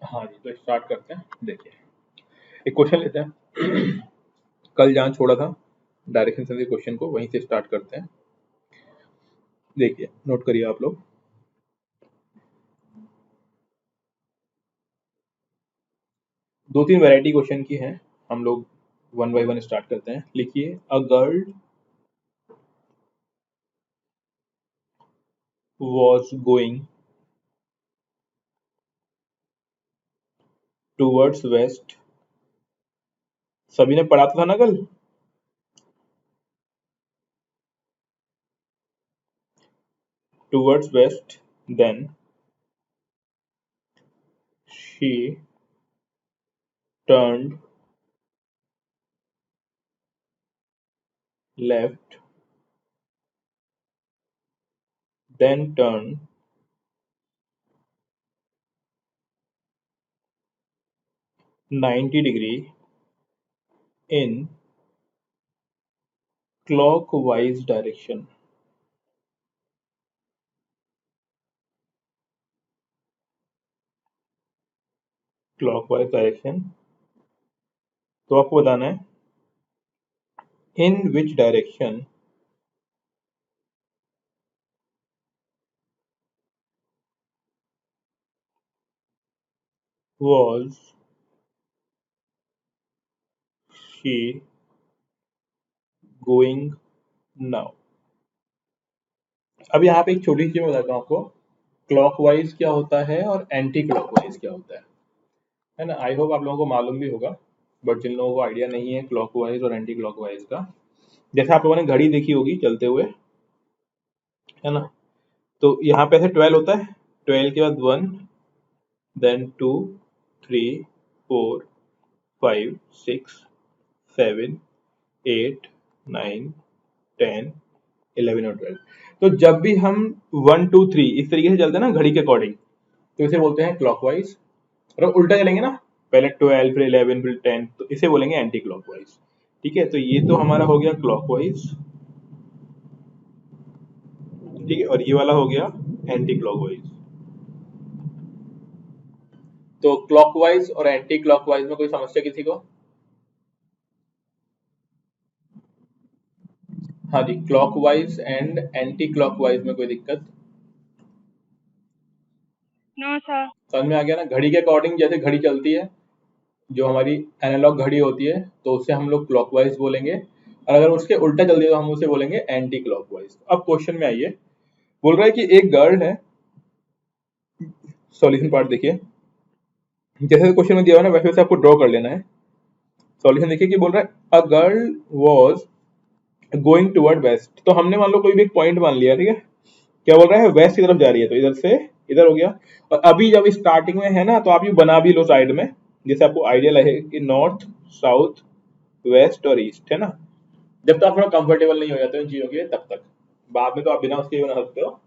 हाँ जी, तो स्टार्ट करते हैं। देखिए, एक क्वेश्चन लेते हैं। कल जहाँ छोड़ा था डायरेक्शन सेंस के क्वेश्चन को, वहीं से स्टार्ट करते हैं। देखिए, नोट करिए आप लोग। दो तीन वैरायटी क्वेश्चन की हैं, हम लोग वन बाय वन स्टार्ट करते हैं। लिखिए, a girl was going towards west. सभी ने पढ़ा था ना कल? Towards west, then she turned left, then turned 90 degree in clockwise direction. Clockwise direction, तो आपको बताना है in which direction was she going now। अब यहाँ पे एक छोटी सी चीज मैं बताता हूँ आपको, क्लॉकवाइज क्या होता है और एंटी क्लॉकवाइज क्या होता है ना। आई होप आप लोगों को मालूम भी होगा, बट जिन लोगों को आइडिया नहीं है क्लॉकवाइज और एंटी क्लॉकवाइज का, जैसे आप लोगों ने घड़ी देखी होगी चलते हुए, है ना। तो यहाँ पे ऐसे 12 होता है, 12 के बाद 1, देन 2, 3, 4, 5, 6, 7, 8, 9, 10, 11 और 12। तो जब भी हम 1, 2, 3 इस तरीके से चलते हैं ना घड़ी के अकॉर्डिंग, तो इसे बोलते हैं क्लॉकवाइज। और उल्टा चलेंगे ना, पहले 12 फिर 11 फिर 10, तो इसे बोलेंगे एंटी क्लॉकवाइज। ठीक है, तो ये तो हमारा हो गया क्लॉकवाइज, ठीक है, और ये वाला हो गया एंटी क्लॉकवाइज। तो क्लॉकवाइज और एंटी क्लॉकवाइज में कोई समस्या किसी को? हाँ जी, क्लॉकवाइज एंड एंटी क्लॉकवाइज में कोई दिक्कत? No sir. समझ में आ गया ना। घड़ी के अकॉर्डिंग जैसे घड़ी चलती है, जो हमारी एनालॉग घड़ी होती है, तो उसे हम लोग क्लॉकवाइज बोलेंगे, और अगर उसके उल्टा चलती है तो हम उसे बोलेंगे एंटी क्लॉकवाइज। अब क्वेश्चन में आइए, बोल रहा है कि एक गर्ल है। सॉल्यूशन पार्ट देखिए, जैसे क्वेश्चन में दिया हुआ ना वैसे वैसे आपको ड्रॉ कर लेना है। सॉल्यूशन देखिए कि बोल रहा है a girl was going toward west. तो हमने मान लो कोई भी एक पॉइंट मान लिया, ठीक है। क्या बोल रहा है, वेस्ट की तरफ जा रही है, तो इधर से इधर हो गया। और अभी जब स्टार्टिंग में है ना, तो आप ये बना भी लो साइड में, जैसे आपको आइडिया लगे कि नॉर्थ, साउथ, वेस्ट और ईस्ट, है ना। जब तक आप थोड़ा कंफर्टेबल नहीं हो जाते उन चीजों के लिए, तब तक। बाद में तो आप बिना उसके ही बना सकते हो,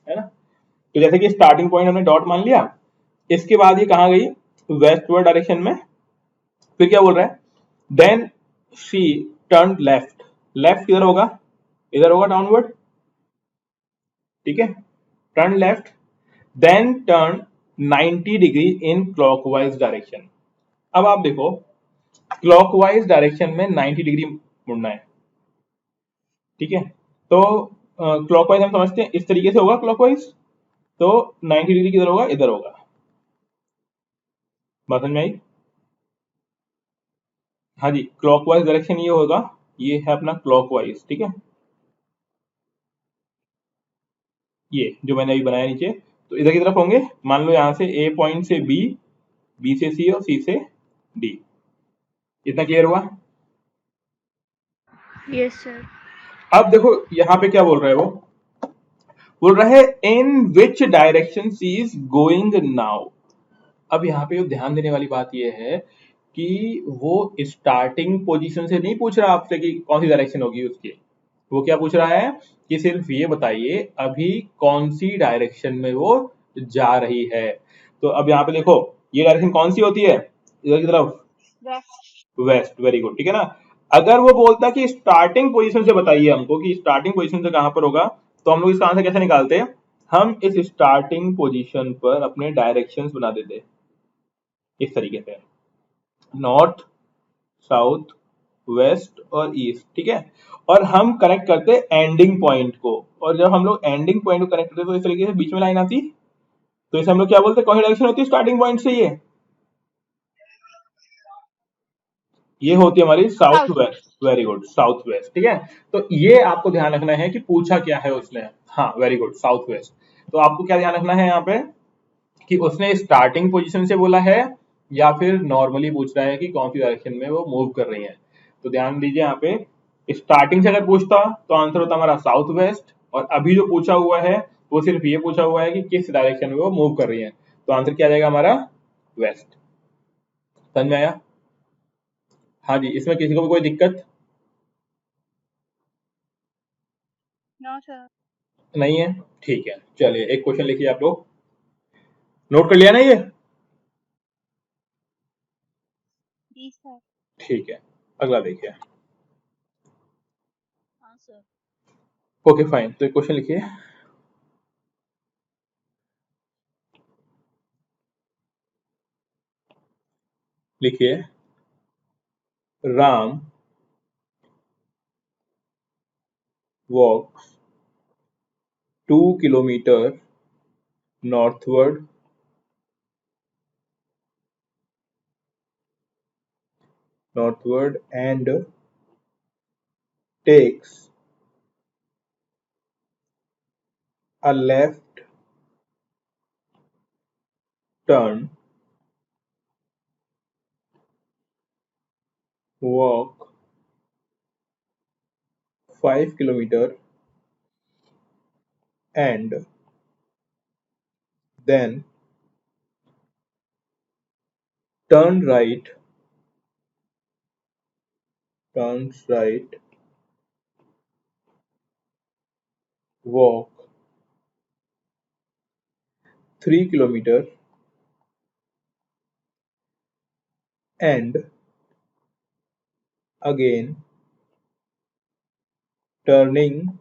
है ना। तो जैसे कि स्टार्टिंग पॉइंट हमने डॉट मान लिया, इसके बाद ये कहाँ गई, वेस्टवर्ड डायरेक्शन में। फिर क्या बोल रहा है, then she turn left. Left किधर होगा, इधर होगा डाउनवर्ड, ठीक है। Turn left, then turn 90 degree in clockwise direction. अब आप देखो, क्लॉकवाइज डायरेक्शन में 90 डिग्री मुड़ना है, ठीक है। तो क्लॉकवाइज हम समझते हैं इस तरीके से होगा क्लॉकवाइज, तो 90 डिग्री किधर होगा, इधर होगा। बात समझ में आई? हाँ जी, क्लॉकवाइज डायरेक्शन ये होगा, ये है अपना क्लॉकवाइज, ठीक है। ये जो मैंने अभी बनाया नीचे, तो इधर की तरफ होंगे। मान लो यहाँ से ए पॉइंट से बी, बी से सी और सी से डी। इतना क्लियर हुआ? Yes sir. अब देखो यहाँ पे क्या बोल रहा है, वो बोल रहा है in which direction she is going now. अब यहाँ पे ध्यान देने वाली बात यह है कि वो स्टार्टिंग पोजीशन से नहीं पूछ रहा आपसे कि कौन सी डायरेक्शन होगी उसकी। वो क्या पूछ रहा है कि सिर्फ ये बताइए अभी कौन सी डायरेक्शन में वो जा रही है। तो अब यहाँ पे देखो, ये डायरेक्शन कौन सी होती है, इधर की तरफ, वेस्ट। वेरी गुड, ठीक है ना। अगर वो बोलता कि स्टार्टिंग पोजीशन से बताइए हमको कि स्टार्टिंग पोजीशन से कहां पर होगा, तो हम लोग इसका आंसर कैसे निकालते हैं, हम इस स्टार्टिंग पोजीशन पर अपने डायरेक्शंस बना देते, इस तरीके से, नॉर्थ, साउथ, वेस्ट और ईस्ट, ठीक है। और हम कनेक्ट करते एंडिंग पॉइंट को, और जब हम लोग एंडिंग पॉइंट को कनेक्ट करते तो इस तरीके से बीच में लाइन आती, तो इसे हम लोग क्या बोलते हैं, कौन सी डायरेक्शन होती है स्टार्टिंग पॉइंट से, ये होती है हमारी south south west. Very good, south west, ठीक है। तो ये आपको ध्यान रखना है कि पूछा क्या है उसने। हाँ वेरी गुड, साउथ वेस्ट। तो आपको क्या ध्यान रखना है यहाँ पे कि उसने स्टार्टिंग पोजीशन से बोला है या फिर नॉर्मली पूछ रहा है कि कौन सी डायरेक्शन में वो मूव कर रही है। तो ध्यान दीजिए यहाँ पे, स्टार्टिंग से अगर पूछता तो आंसर होता हमारा साउथ वेस्ट, और अभी जो पूछा हुआ है वो सिर्फ ये पूछा हुआ है कि किस डायरेक्शन में वो मूव कर रही है, तो आंसर क्या आ जाएगा हमारा, वेस्ट। समझ में आया? हाँ जी, इसमें किसी को भी कोई दिक्कत नो सर। नहीं है? ठीक है, चलिए एक क्वेश्चन लिखिए आप लोग, नोट कर लिया ना ये? जी सर। ठीक है, अगला देखिए। हाँ सर। ओके फाइन, तो एक क्वेश्चन लिखिए, लिखिए, Ram walks 2 kilometer northward and takes a left turn, walk 5 kilometer and then turn right, turns right, walk 3 kilometer and again turning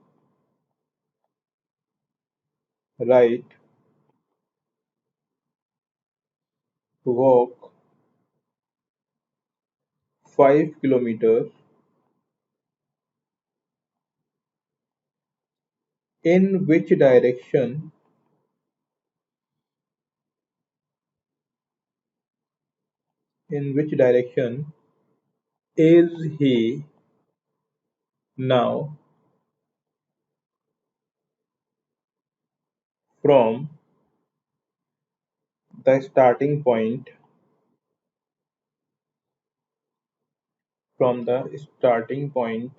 right, walk 5 kilometer, in which direction, in which direction is he now from the starting point, from the starting point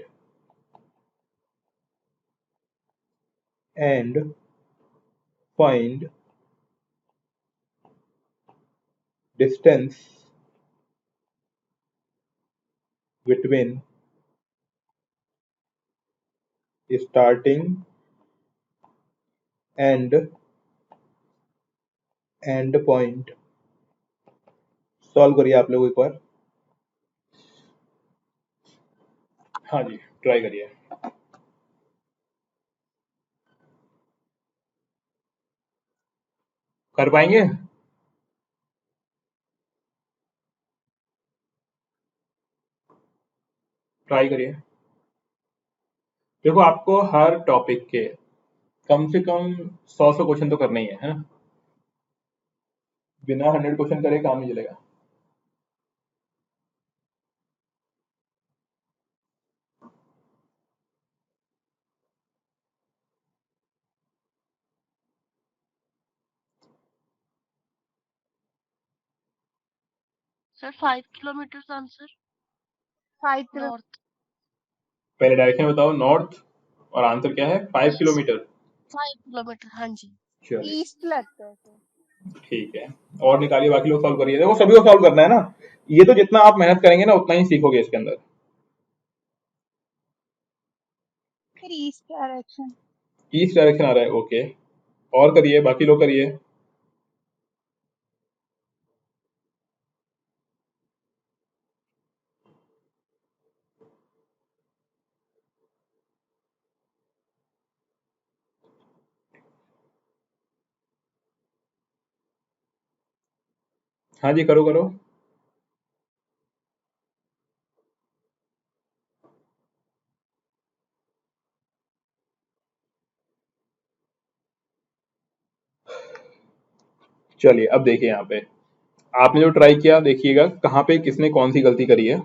and find distance between starting and end point। Solve करिए आप लोग एक बार। हाँ जी, try करिए। कर पाएंगे? Try करिए। देखो आपको हर टॉपिक के कम से कम 100 क्वेश्चन तो करना ही है ना? बिना 100 क्वेश्चन करे काम नहीं चलेगा। Sir 5 kilometre answer 5 north. पहले डायरेक्शन बताओ, नॉर्थ, और आंसर क्या है, 5 किलोमीटर। 5 किलोमीटर, हाँ जी। चलिए ईस्ट लगता है सर। ठीक है, और निकालिए, बाकी लोग सॉल्व करिए। देखो सभी को सॉल्व करना है ना, ये तो जितना आप मेहनत करेंगे ना उतना ही सीखोगे इसके अंदर। फिर ईस्ट डायरेक्शन। ईस्ट डायरेक्शन आ रहा है, ओके। और करिए, बाकी लोग करिए। हाँ जी, करो करो। चलिए अब देखिए यहाँ पे आपने जो ट्राई किया, देखिएगा कहाँ पे किसने कौन सी गलती करी है।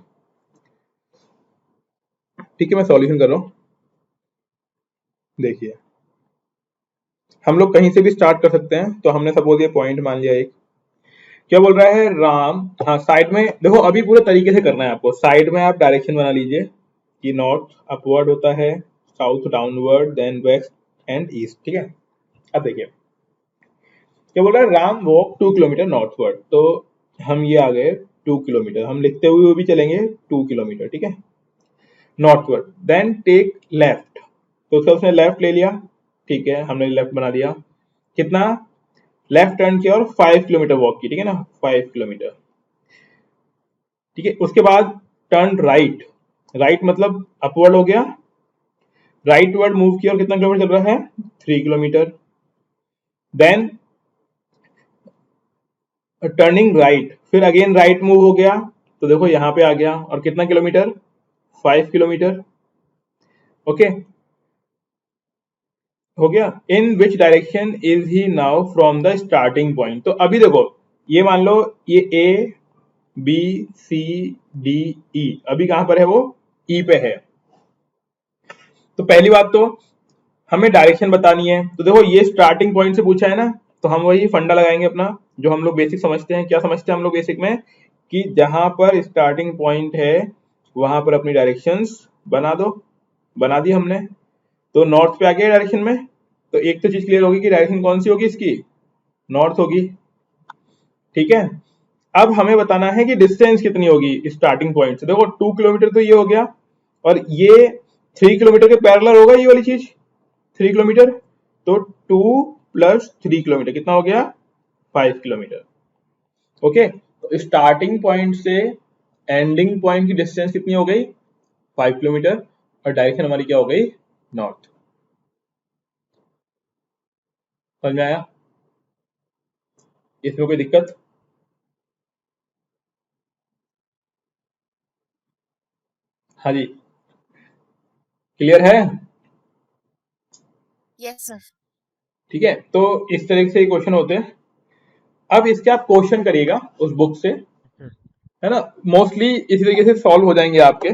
ठीक है, मैं सॉल्यूशन कर रहा हूँ। देखिए हम लोग कहीं से भी स्टार्ट कर सकते हैं। तो हमने सपोज ये पॉइंट मान लिया एक, क्या बोल रहा है राम, हाँ साइड में देखो, अभी पूरे तरीके से करना है आपको। साइड में आप डायरेक्शन बना लीजिए कि नॉर्थ अपवर्ड होता है, south downward, then west and east. ठीक है, अब देखिए क्या बोल रहा है राम वॉक 2 किलोमीटर नॉर्थवर्ड। तो हम ये आ गए 2 किलोमीटर, हम लिखते हुए भी चलेंगे 2 किलोमीटर। ठीक है, नॉर्थवर्ड, देन टेक लेफ्ट। तो उसने लेफ्ट ले लिया। ठीक है, हमने लेफ्ट बना दिया। कितना लेफ्ट टर्न किया और 5 किलोमीटर वॉक की। ठीक है ना, 5 किलोमीटर। ठीक है, उसके बाद टर्न राइट। राइट मतलब अपवर्ड हो गया, राइट वर्ड मूव किया और कितना किलोमीटर चल रहा है 3 किलोमीटर। देन टर्निंग राइट, फिर अगेन राइट मूव हो गया, तो देखो यहां पे आ गया और कितना किलोमीटर 5 किलोमीटर। ओके, हो गया। In which direction is he now from the starting point. तो अभी देखो ये मान लो ये A B C D E, अभी कहां पर है वो ई पे है। तो पहली बात तो हमें डायरेक्शन बतानी है। तो देखो ये स्टार्टिंग पॉइंट से पूछा है ना, तो हम वही फंडा लगाएंगे अपना जो हम लोग बेसिक समझते हैं। क्या समझते हैं हम लोग बेसिक में कि जहां पर स्टार्टिंग पॉइंट है वहां पर अपनी डायरेक्शंस बना दो। बना दी हमने, तो नॉर्थ पे आ गया डायरेक्शन में। तो एक तो चीज क्लियर होगी कि डायरेक्शन कौन सी होगी इसकी, नॉर्थ होगी। ठीक है, अब हमें बताना है कि डिस्टेंस कितनी होगी स्टार्टिंग पॉइंट से। देखो 2 किलोमीटर तो ये हो गया, और ये 3 किलोमीटर के पैरेलल होगा ये वाली चीज 3 किलोमीटर। तो 2 + 3 किलोमीटर कितना हो गया 5 किलोमीटर। ओके, तो स्टार्टिंग पॉइंट से एंडिंग पॉइंट की डिस्टेंस कितनी हो गई 5 किलोमीटर, और डायरेक्शन हमारी क्या हो गई नॉर्थ। समझ में आया, इसमें कोई दिक्कत? हाँ जी, क्लियर है। Yes sir. ठीक है, तो इस तरीके से क्वेश्चन होते हैं। अब इसके आप क्वेश्चन करिएगा उस बुक से, है ना। मोस्टली इसी तरीके से सॉल्व हो जाएंगे आपके।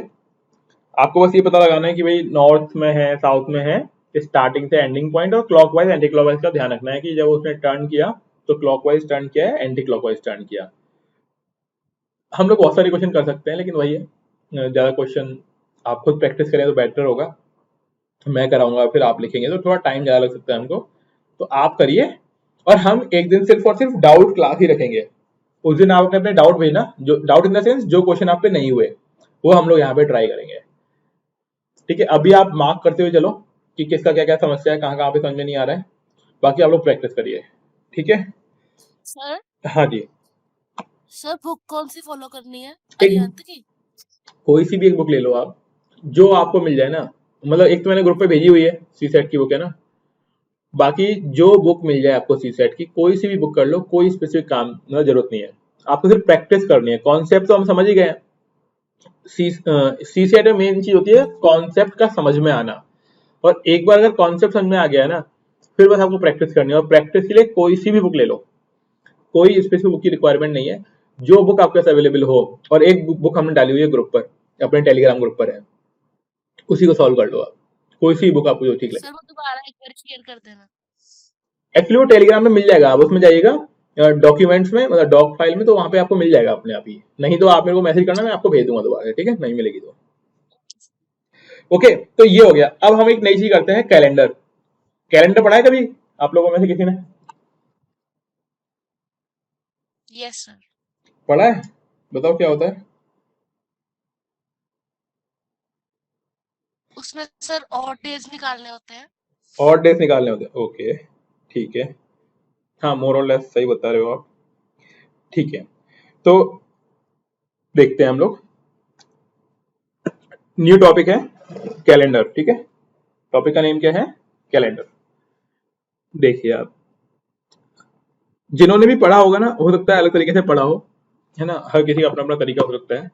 आपको बस ये पता लगाना है कि भाई नॉर्थ में है साउथ में है स्टार्टिंग से एंडिंग पॉइंट, और क्लॉकवाइज एंटी क्लॉकवाइज का ध्यान रखना है कि जब उसने टर्न किया तो क्लॉकवाइज टर्न किया है एंटी क्लॉकवाइज टर्न किया। हम लोग बहुत सारे क्वेश्चन कर सकते हैं, लेकिन वही है ज्यादा क्वेश्चन आप खुद प्रैक्टिस करें तो बेटर होगा। मैं कराऊंगा फिर आप लिखेंगे तो थोड़ा टाइम ज्यादा लग सकता है हमको, तो आप करिए। और हम एक दिन सिर्फ और सिर्फ डाउट क्लास ही रखेंगे। उस दिन आप अपने डाउट भेजना, जो डाउट इन द सेंस जो क्वेश्चन आप पे नहीं हुए वो हम लोग यहाँ पे ट्राई करेंगे। ठीक है, अभी आप मार्क करते हुए चलो कि किसका क्या क्या समस्या है, कहाँ कहाँ पे समझ में नहीं आ रहा है। बाकी आप लोग प्रैक्टिस करिए। ठीक है, सर हाँ जी। सर बुक कौन सी फॉलो करनी है, एक अरिहंत की? कोई सी भी एक बुक ले लो आप, जो आपको मिल जाए ना। मतलब एक तो मैंने ग्रुप पे भेजी हुई है सी सेट की बुक है ना, बाकी जो बुक मिल जाए आपको सी सेट की कोई सी भी बुक कर लो, कोई स्पेसिफिक काम मतलब जरूरत नहीं है। आपको सिर्फ प्रैक्टिस करनी है। कॉन्सेप्ट तो हम समझ ही गए। सी सेट में मेन चीज होती है कॉन्सेप्ट का समझ में आना, और एक बार अगर कॉन्सेप्ट समझ में आ गया है ना, फिर बस आपको प्रैक्टिस करनी है। और प्रैक्टिस के लिए कोई सी भी बुक ले लो, कोई स्पेसिफिक बुक की रिक्वायरमेंट नहीं है, जो बुक आपके पास अवेलेबल हो। और एक बुक हमने डाली हुई है ग्रुप पर, अपने टेलीग्राम ग्रुप पर है, उसी को सॉल्व कर लो आप। कोई सी बुक आपको जो ठीक लगे। सर वो दोबारा एक बार शेयर कर देना। एक्चुअली वो टेलीग्राम में मिल जाएगा, आप उसमें जाइएगा डॉक्यूमेंट्स में, मतलब डॉक फाइल में, तो वहां पे आपको मिल जाएगा अपने आप ही। नहीं तो आप मेरे को मैसेज करना, मैं आपको भेज दूंगा दोबारा। ठीक है, नहीं मिलेगी तो। ओके, तो ये हो गया। अब हम एक नई चीज करते हैं, कैलेंडर। कैलेंडर पढ़ा है कभी आप लोगों में से किसी ने? Yes sir. पढ़ा है, बताओ क्या होता है। उसमें सर और डेज निकालने होते हैं। और डेज निकालने होते हैं, ओके ठीक है। हाँ, मोर और लेस सही बता रहे हो आप। ठीक है, तो देखते हैं हम लोग। न्यू टॉपिक है कैलेंडर। ठीक है, टॉपिक का नेम क्या है कैलेंडर। देखिए आप जिन्होंने भी पढ़ा होगा ना, हो सकता है अलग तरीके से पढ़ा हो, है ना, हर किसी का अपना अपना तरीका हो सकता है।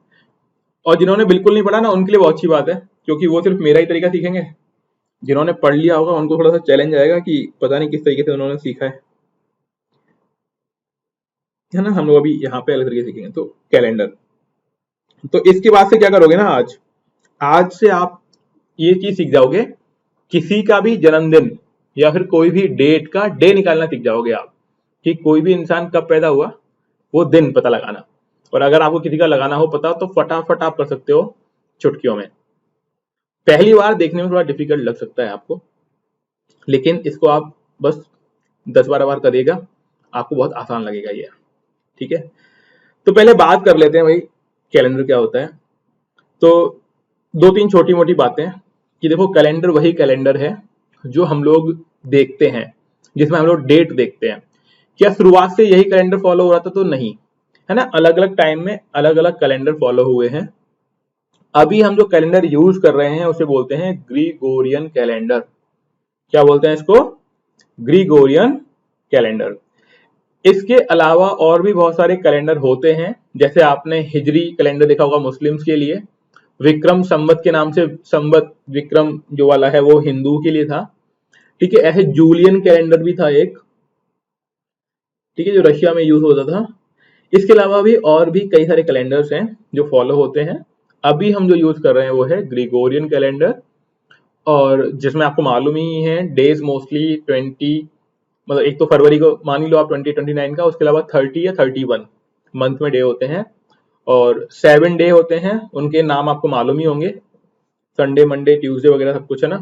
और जिन्होंने बिल्कुल नहीं पढ़ा ना, उनके लिए बहुत अच्छी बात है, क्योंकि वो सिर्फ मेरा ही तरीका सीखेंगे। जिन्होंने पढ़ लिया होगा उनको थोड़ा सा चैलेंज आएगा कि पता नहीं किस तरीके से उन्होंने सीखा है ना। हम लोग अभी यहाँ पे अलग तरीके से सीखेंगे। तो कैलेंडर, तो इसके बाद से क्या करोगे ना, आज से आप ये चीज सीख जाओगे, किसी का भी जन्मदिन या फिर कोई भी डेट का डे निकालना सीख जाओगे आप, कि कोई भी इंसान कब पैदा हुआ वो दिन पता लगाना। और अगर आपको किसी का लगाना हो पता तो फटाफट आप कर सकते हो चुटकियों में। पहली बार देखने में थोड़ा डिफिकल्ट लग सकता है आपको, लेकिन इसको आप बस 10-12 बार करिएगा, आपको बहुत आसान लगेगा ये। ठीक है, तो पहले बात कर लेते हैं भाई कैलेंडर क्या होता है। तो 2-3 छोटी मोटी बातें कि देखो, कैलेंडर वही कैलेंडर है जो हम लोग देखते हैं, जिसमें हम लोग डेट देखते हैं। क्या शुरुआत से यही कैलेंडर फॉलो हो रहा था? तो नहीं, है ना, अलग अलग टाइम में अलग अलग कैलेंडर फॉलो हुए हैं। अभी हम जो कैलेंडर यूज कर रहे हैं उसे बोलते हैं ग्रीगोरियन कैलेंडर। क्या बोलते हैं इसको? ग्रीगोरियन कैलेंडर। इसके अलावा और भी बहुत सारे कैलेंडर होते हैं, जैसे आपने हिजरी कैलेंडर देखा होगा मुस्लिम्स के लिए, विक्रम संवत के नाम से, संवत विक्रम जो वाला है वो हिंदू के लिए था। ठीक है, ऐसे जूलियन कैलेंडर भी था एक, ठीक है, जो रशिया में यूज होता था। इसके अलावा भी और भी कई सारे कैलेंडर्स हैं जो फॉलो होते हैं। अभी हम जो यूज कर रहे हैं वो है ग्रीगोरियन कैलेंडर, और जिसमें आपको मालूम ही है डेज मोस्टली 20, मतलब एक तो फरवरी को मान ही लो आप 20-29 का, उसके अलावा 30 या 31 मंथ में डे होते हैं, और 7 डे होते हैं, उनके नाम आपको मालूम ही होंगे, संडे, मंडे, ट्यूसडे वगैरह सब कुछ, है ना।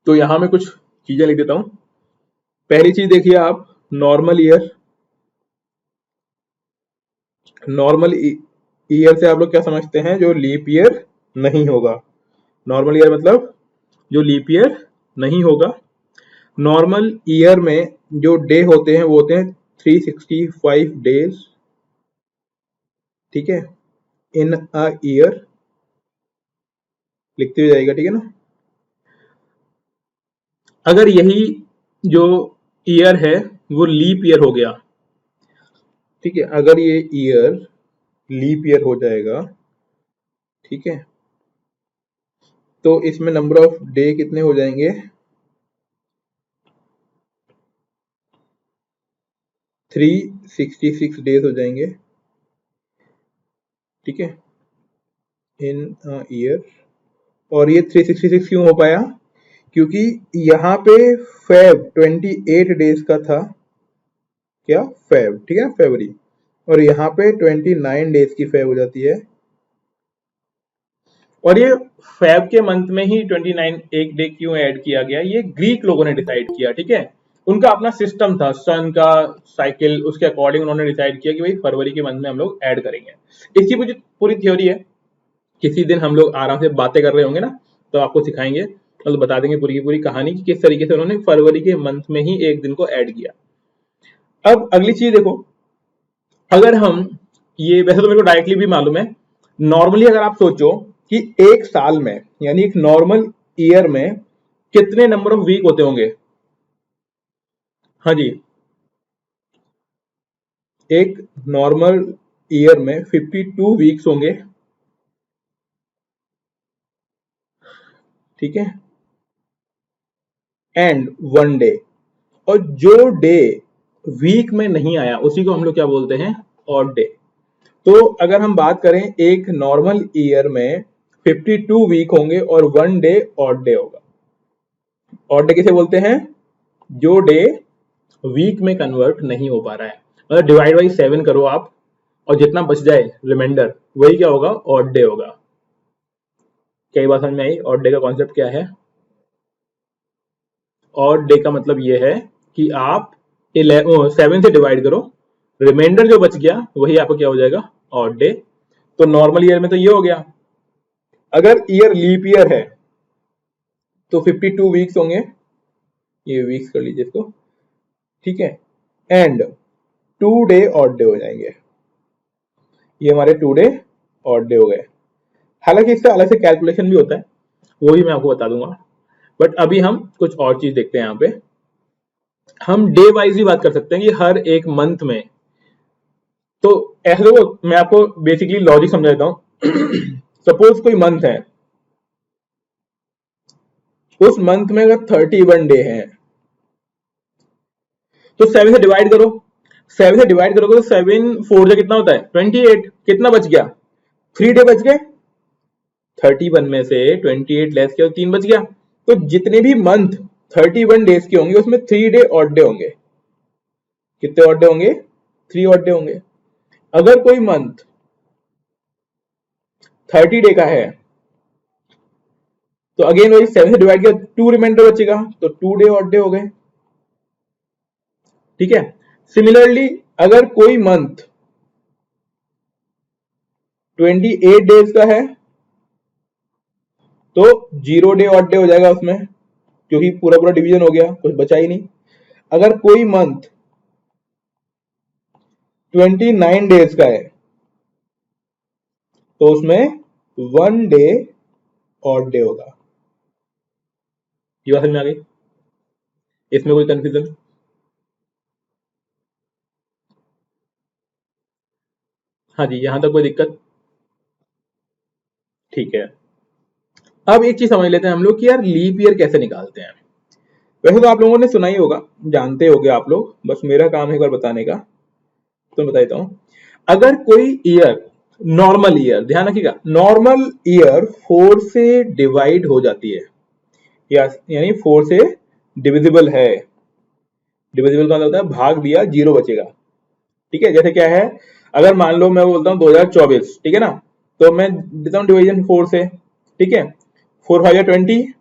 तो यहाँ में कुछ चीजें लिख देता हूँ। पहली चीज देखिए आप, नॉर्मल ईयर। नॉर्मल ईयर से आप लोग क्या समझते हैं? जो लीप ईयर नहीं होगा। नॉर्मल ईयर मतलब जो लीप ईयर नहीं होगा। नॉर्मल ईयर में जो डे होते हैं वो होते हैं 365 डेज, ठीक है, इन अ ईयर, लिखते हुए जाएगा, ठीक है ना। अगर यही जो ईयर है वो लीप ईयर हो गया, ठीक है, अगर ये ईयर लीप ईयर हो जाएगा, ठीक है, तो इसमें नंबर ऑफ डे कितने हो जाएंगे? 366 डेज हो जाएंगे, ठीक है, इन अ ईयर। और ये 366 क्यों हो पाया? क्योंकि यहाँ पे फेब 28 डेज का था, क्या, फेब, ठीक है, फरवरी, और यहाँ पे 29 डेज की फेब हो जाती है। और ये फेब के मंथ में ही 29 एक डे क्यों ऐड किया गया? ये ग्रीक लोगों ने डिसाइड किया, ठीक है, उनका अपना सिस्टम था, सन का साइकिल, उसके अकॉर्डिंग उन्होंने डिसाइड किया कि भाई फरवरी के मंथ में हम लोग ऐड करेंगे। इसकी मुझे पूरी थ्योरी है, किसी दिन हम लोग आराम से बातें कर रहे होंगे ना तो आपको सिखाएंगे, मतलब बता देंगे पूरी की पूरी कहानी कि किस तरीके से उन्होंने फरवरी के मंथ में ही एक दिन को ऐड किया। अब अगली चीज देखो, अगर हम ये, वैसे तो मेरे को डायरेक्टली भी मालूम है, नॉर्मली अगर आप सोचो कि एक साल में, यानी एक नॉर्मल ईयर में कितने नंबर ऑफ वीक होते होंगे? हाँ जी, एक नॉर्मल ईयर में 52 वीक्स होंगे, ठीक है, एंड 1 डे। और जो डे वीक में नहीं आया उसी को हम लोग क्या बोलते हैं? Odd day. तो अगर हम बात करें, एक नॉर्मल ईयर में 52 वीक होंगे और 1 डे ऑड डे होगा। ऑड डे किसे बोलते हैं? जो डे वीक में कन्वर्ट नहीं हो पा रहा है, मतलब डिवाइड बाई 7 करो आप, और जितना बच जाए रिमाइंडर, वही क्या होगा? ऑड डे होगा। कई बार समझ में आई ऑड डे का कॉन्सेप्ट क्या है? ऑड डे का मतलब ये है कि आप 7 से डिवाइड करो, रिमाइंडर जो बच गया वही आपको क्या हो जाएगा? Odd day. तो नॉर्मल ईयर में तो ये हो गया। अगर ईयर लीप ईयर है तो 52 वीक्स होंगे, ये वीक्स कर लीजिए इसको, ठीक है, एंड 2 डे ऑड डे हो जाएंगे। ये हमारे 2 डे ऑड डे हो गए। हालांकि इसका अलग से कैलकुलेशन भी होता है, वो भी मैं आपको बता दूंगा, बट अभी हम कुछ और चीज देखते हैं। यहाँ पे हम डे वाइज भी बात कर सकते हैं कि हर एक मंथ में तो ऐसे देखो, मैं आपको बेसिकली लॉजिक समझाता हूं। सपोज कोई मंथ है, उस मंथ में अगर 31 डे है तो 7 से डिवाइड करो। 7 से डिवाइड करोगे तो 7 4 से कितना होता है 28। कितना बच गया 3 डे बच गए। 31 में से 28 लेस किया तो 3 बच गया। तो जितने भी मंथ 31 डेज के होंगे उसमें 3 डे ऑड डे होंगे। कितने ऑड डे होंगे 3 ऑड डे होंगे। अगर कोई मंथ 30 डे का है तो अगेन वही 7 से डिवाइड किया 2 रिमाइंडर बचेगा, तो 2 डे ऑड डे हो गए। ठीक है। सिमिलरली अगर कोई मंथ 28 डेज का है तो 0 डे ऑड डे हो जाएगा उसमें, क्योंकि पूरा पूरा डिवीजन हो गया, कुछ बचा ही नहीं। अगर कोई मंथ 29 डेज का है तो उसमें 1 डे ऑड डे होगा। ये बात समझ में आ गई? इसमें कोई कंफ्यूजन? हाँ जी, यहां तक कोई दिक्कत? ठीक है। अब एक चीज समझ लेते हैं हम लोग कि यार लीप ईयर कैसे निकालते हैं। वैसे तो आप लोगों ने सुना ही होगा, जानते होगे आप लोग, बस मेरा काम है एक बार बताने का, तो बता देता हूं। अगर कोई ईयर नॉर्मल ईयर, ध्यान रखिएगा, नॉर्मल ईयर 4 से डिवाइड हो जाती है, यानी 4 से डिविजिबल है। डिविजिबल का मतलब होता है भाग दिया 0 बचेगा। ठीक है। जैसे क्या है, अगर मान लो मैं बोलता हूं 2024, ठीक है ना, तो मैं देता हूं डिवीजन 4 से। ठीक है। 4 5 20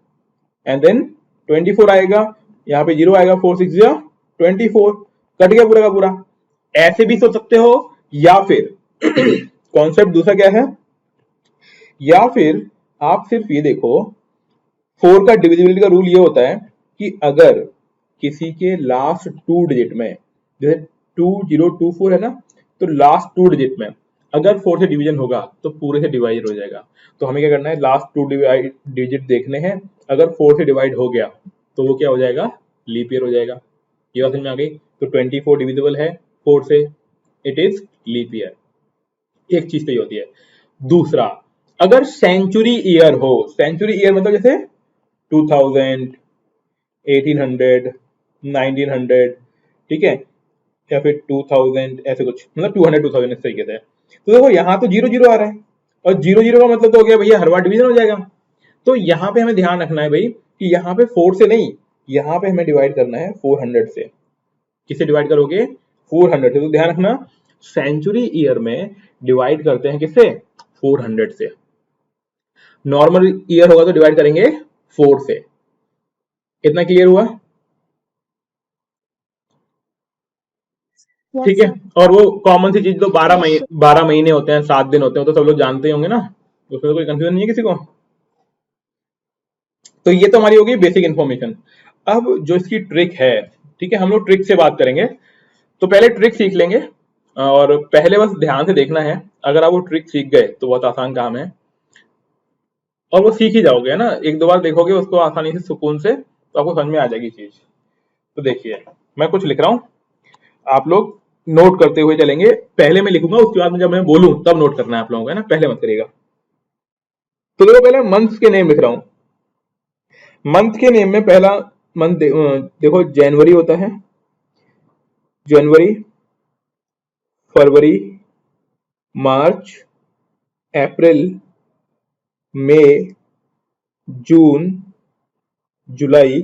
एंड देन 24 आएगा, यहाँ पे 0 आएगा, 4 6 24, कट गया पूरा का पूरा। ऐसे भी सोच सकते हो, या फिर कॉन्सेप्ट दूसरा क्या है, या फिर आप सिर्फ ये देखो, 4 का डिविजिबिलिटी का रूल ये होता है कि अगर किसी के लास्ट 2 डिजिट में, जैसे 2024 है ना, तो लास्ट 2 डिजिट में अगर 4 से डिवीजन होगा तो पूरे से डिवाइड हो जाएगा। तो हमें क्या करना है, लास्ट 2 डिजिट देखने हैं, अगर 4 से डिवाइड हो गया तो वो क्या हो जाएगा, लीप ईयर हो जाएगा। ये बात समझ में आ गई? तो 24 डिविजिबल है 4 से, इट इज लीप ईयर। एक चीज तो ये होती है। दूसरा, अगर सेंचुरी ईयर हो, सेंचुरी ईयर मतलब जैसे 2000, 1800, 1900, ठीक है, या फिर 2000, ऐसे कुछ, मतलब 200 2000 इस तरीके से। तो देखो यहाँ तो 0 0 आ रहा है, और 0 0 का मतलब तो हो गया भैया हर बार डिवीजन हो जाएगा। तो यहाँ पे हमें ध्यान रखना है भाई कि यहाँ पे 4 से नहीं, यहाँ पे हमें डिवाइड करना है 400 से। किससे डिवाइड करोगे, 400 से। तो ध्यान रखना, सेंचुरी ईयर में डिवाइड करते हैं किससे, 400 से। नॉर्मल ईयर होगा तो डिवाइड करेंगे 4 से। इतना क्लियर हुआ? Yes, ठीक है। sir. और वो कॉमन सी चीज, तो 12 Yes, sir. 12 महीने होते हैं, 7 दिन होते हैं, तो सब लोग जानते ही होंगे ना, उसमें तो कोई कंफ्यूजन नहीं है किसी को। तो ये तो हमारी होगी बेसिक इन्फॉर्मेशन। अब जो इसकी ट्रिक है, ठीक है, हम लोग ट्रिक से बात करेंगे। तो पहले ट्रिक सीख लेंगे, और पहले बस ध्यान से देखना है। अगर आप वो ट्रिक सीख गए तो बहुत आसान काम है, और वो सीख ही जाओगे, है ना। एक दो बार देखोगे उसको आसानी से, सुकून से, तो आपको समझ में आ जाएगी चीज। तो देखिए, मैं कुछ लिख रहा हूं, आप लोग नोट करते हुए चलेंगे। पहले मैं लिखूंगा, उसके बाद में जब मैं बोलूं तब नोट करना है आप लोगों को, है ना, पहले मत करिएगा। तो देखो, पहले मंथ्स के नेम लिख रहा हूं। मंथ के नेम में पहला मंथ देखो, जनवरी होता है, जनवरी, फरवरी, मार्च, अप्रैल, मई, जून, जुलाई,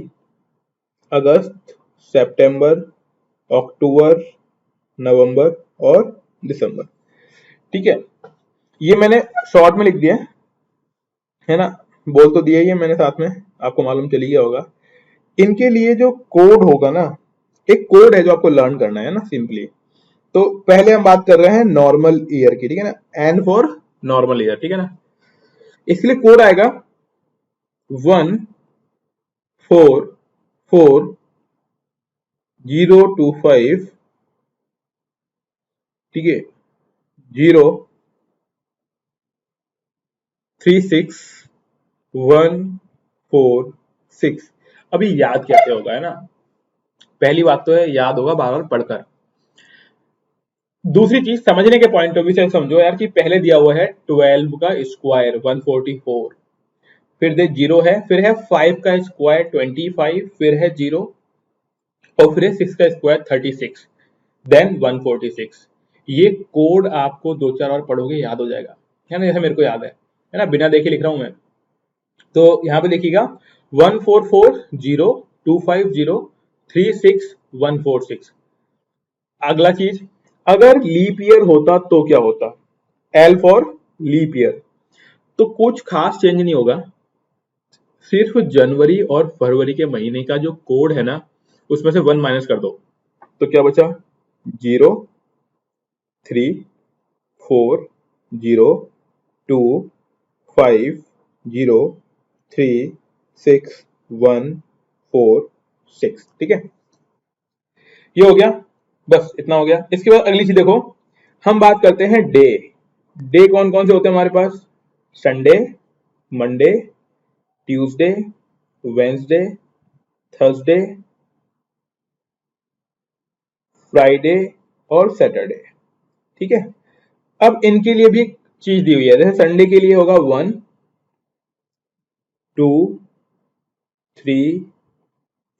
अगस्त, सितंबर, अक्टूबर, नवंबर और दिसंबर। ठीक है। ये मैंने शॉर्ट में लिख दिया है ना, बोल तो दिया ही है मैंने साथ में, आपको मालूम चली गया होगा। इनके लिए जो कोड होगा ना, एक कोड है जो आपको लर्न करना है ना, सिंपली। तो पहले हम बात कर रहे हैं नॉर्मल ईयर की, ठीक है ना, एन फॉर नॉर्मल ईयर, ठीक है ना। इसके लिए कोड आएगा 144025, ठीक है, 036 146। अभी याद कैसे होगा, है ना। पहली बात तो है, याद होगा बार बार पढ़कर। दूसरी चीज समझने के पॉइंट ऑफ व्यू से समझो यार कि पहले दिया हुआ है 12 का स्क्वायर 144, फिर दे जीरो है, फिर है 5 का स्क्वायर 25, फिर है जीरो, और फिर है 6 का स्क्वायर 36, देन 146। ये कोड आपको दो चार बार पढ़ोगे याद हो जाएगा, है ना, जैसे मेरे को याद है ना, बिना देखे लिख रहा हूं मैं। तो यहाँ पे देखिएगा 1440250361146। अगला चीज, अगर लीप ईयर होता तो क्या होता, एल फॉर लीप ईयर। तो कुछ खास चेंज नहीं होगा, सिर्फ जनवरी और फरवरी के महीने का जो कोड है ना, उसमें से 1 माइनस कर दो, तो क्या बचा, 0 3 4 0 2 5 0 3 6 1 4 6। ठीक है, ये हो गया, बस इतना हो गया। इसके बाद अगली चीज देखो, हम बात करते हैं डे। डे कौन कौन से होते हैं हमारे पास, Sunday, Monday, Tuesday, Wednesday, Thursday, Friday और सैटरडे। ठीक है, अब इनके लिए भी एक चीज दी हुई है, जैसे संडे के लिए होगा 1 2 3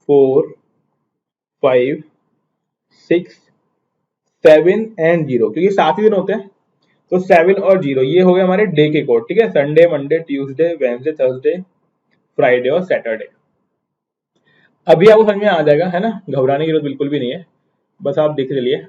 4 5 6 7 एंड 0, क्योंकि 7 ही दिन होते हैं, तो 7 और 0 ये हो गए हमारे डे के कोड। ठीक है, Sunday, Monday, Tuesday, Wednesday, Thursday, Friday और सैटरडे। अभी आपको समझ में आ जाएगा, है ना, घबराने की जरूरत बिल्कुल भी नहीं है, बस आप देख चलिए।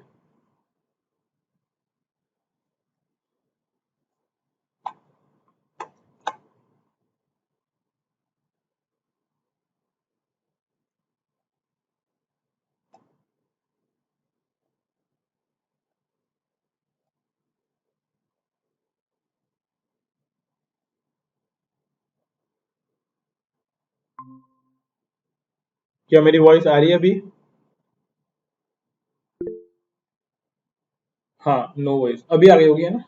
क्या मेरी वॉइस आ रही है अभी? हाँ, नो वॉइस अभी आ गई होगी, है ना,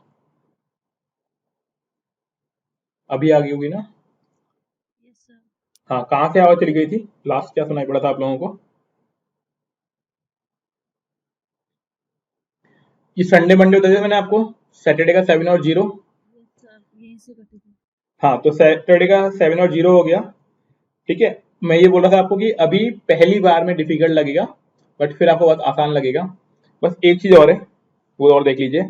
अभी आ गई होगी ना। Yes sir. हाँ, कहाँ से आवाज चली गई थी, लास्ट क्या सुनाई पड़ा था आप लोगों को? ये संडे मंडे बता दिया मैंने आपको, सैटरडे का 7 और 0। यस सर, यहीं से कटी थी। हाँ, तो सैटरडे का 7 और 0 हो गया। ठीक है, मैं ये बोल रहा था आपको कि अभी पहली बार में डिफिकल्ट लगेगा, बट फिर आपको बहुत आसान लगेगा। बस एक चीज और है, वो और देख लीजिए।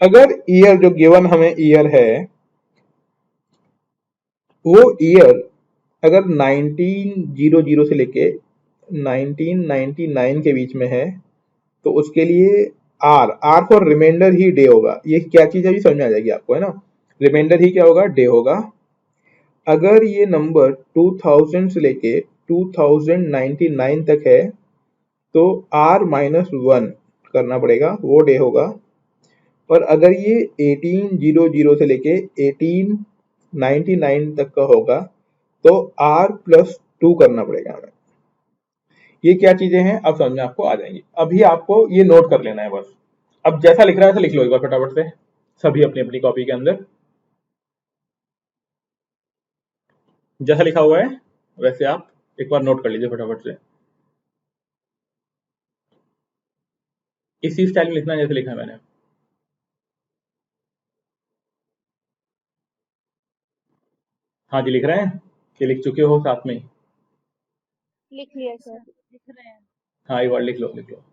अगर ईयर जो गिवन हमें ईयर है, वो ईयर अगर 1900 से लेके 1999 के बीच में है, तो उसके लिए आर आर फॉर रिमाइंडर ही डे होगा। ये क्या चीज है, ये समझ में आ जाएगी आपको, है ना, रिमाइंडर ही क्या होगा, डे होगा। अगर ये नंबर 2000 से लेके 2099 तक है, तो R-1 करना पड़ेगा, वो डे होगा। और अगर ये 1800 से लेके 1899 तक का होगा, तो R+2 करना पड़ेगा हमें। ये क्या चीजें हैं, अब समझ में आपको आ जाएंगी। अभी आपको ये नोट कर लेना है बस। अब जैसा लिख रहा है वैसा लिख लो एक बार फटाफट से, सभी अपनी अपनी कॉपी के अंदर जैसा लिखा हुआ है वैसे आप एक बार नोट कर लीजिए फटाफट से। इसी स्टाइल में लिखना है जैसे लिखा है मैंने। हाँ जी, लिख रहे हैं कि लिख चुके हो साथ में ही? लिख लिया यस सर। सर, दिख रहे हैं। हाँ, एक बार लिख लो लिख लो।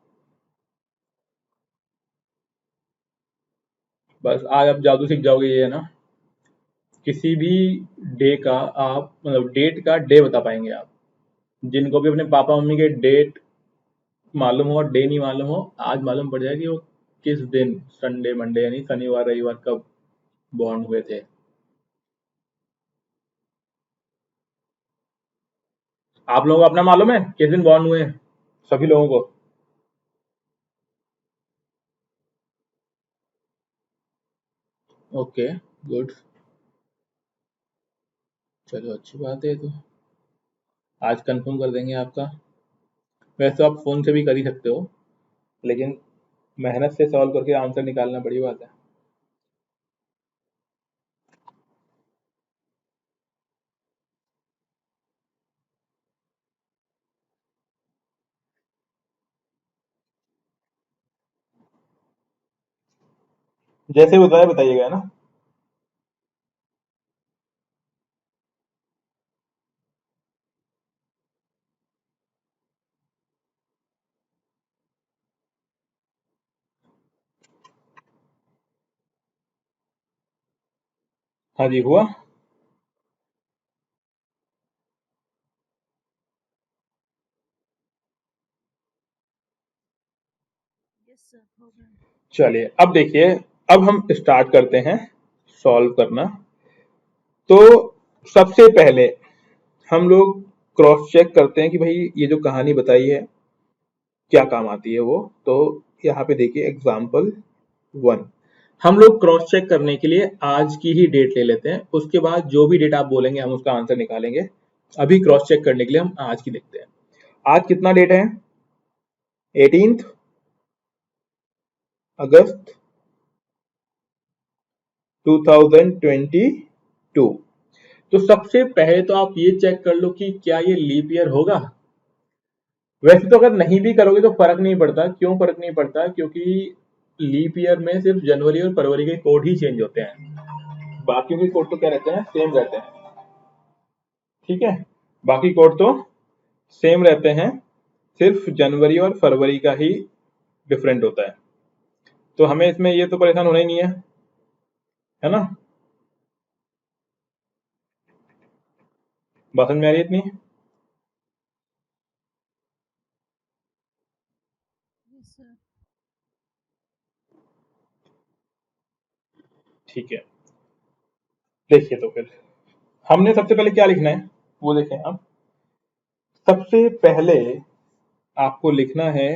बस आज आप जादू सीख जाओगे, ये है ना, किसी भी डे का आप मतलब डेट का डे बता पाएंगे आप। जिनको भी अपने पापा मम्मी के डेट मालूम हो और डे नहीं मालूम हो, आज मालूम पड़ जाए कि वो किस दिन, संडे मंडे यानी शनिवार रविवार कब बॉर्न हुए थे। आप लोगों को अपना मालूम है किस दिन बॉर्न हुए हैं, सभी लोगों को? ओके, गुड, चलो अच्छी बात है। तो आज कंफर्म कर देंगे आपका। वैसे तो आप फोन से भी कर ही सकते हो, लेकिन मेहनत से सॉल्व करके आंसर निकालना बड़ी बात है। जैसे बताया बताइएगा ना। हाँ जी, हुआ। यस सर हो गया। चलिए अब देखिए, अब हम स्टार्ट करते हैं सॉल्व करना। तो सबसे पहले हम लोग क्रॉस चेक करते हैं कि भाई ये जो कहानी बताई है क्या काम आती है वो। तो यहाँ पे देखिए एग्जाम्पल 1। हम लोग क्रॉस चेक करने के लिए आज की ही डेट ले लेते हैं, उसके बाद जो भी डेट आप बोलेंगे हम उसका आंसर निकालेंगे। अभी क्रॉस चेक करने के लिए हम आज की देखते हैं। आज कितना डेट है? 18 अगस्त 2022। तो सबसे पहले तो आप ये चेक कर लो कि क्या ये लीप ईयर होगा। वैसे तो अगर नहीं भी करोगे तो फर्क नहीं पड़ता। क्यों फर्क नहीं पड़ता? क्योंकि लीप ईयर में सिर्फ जनवरी और फरवरी के कोड ही चेंज होते हैं, बाकी के कोड तो क्या रहते हैं, सेम रहते हैं। ठीक है, बाकी कोड तो सेम रहते हैं, सिर्फ जनवरी और फरवरी का ही डिफरेंट होता है। तो हमें इसमें ये तो परेशान होना ही नहीं है ना। बात समझ में आ रही है इतनी? Yes sir. ठीक है, देखिए तो फिर हमने सबसे पहले क्या लिखना है वो देखें आप। सबसे पहले आपको लिखना है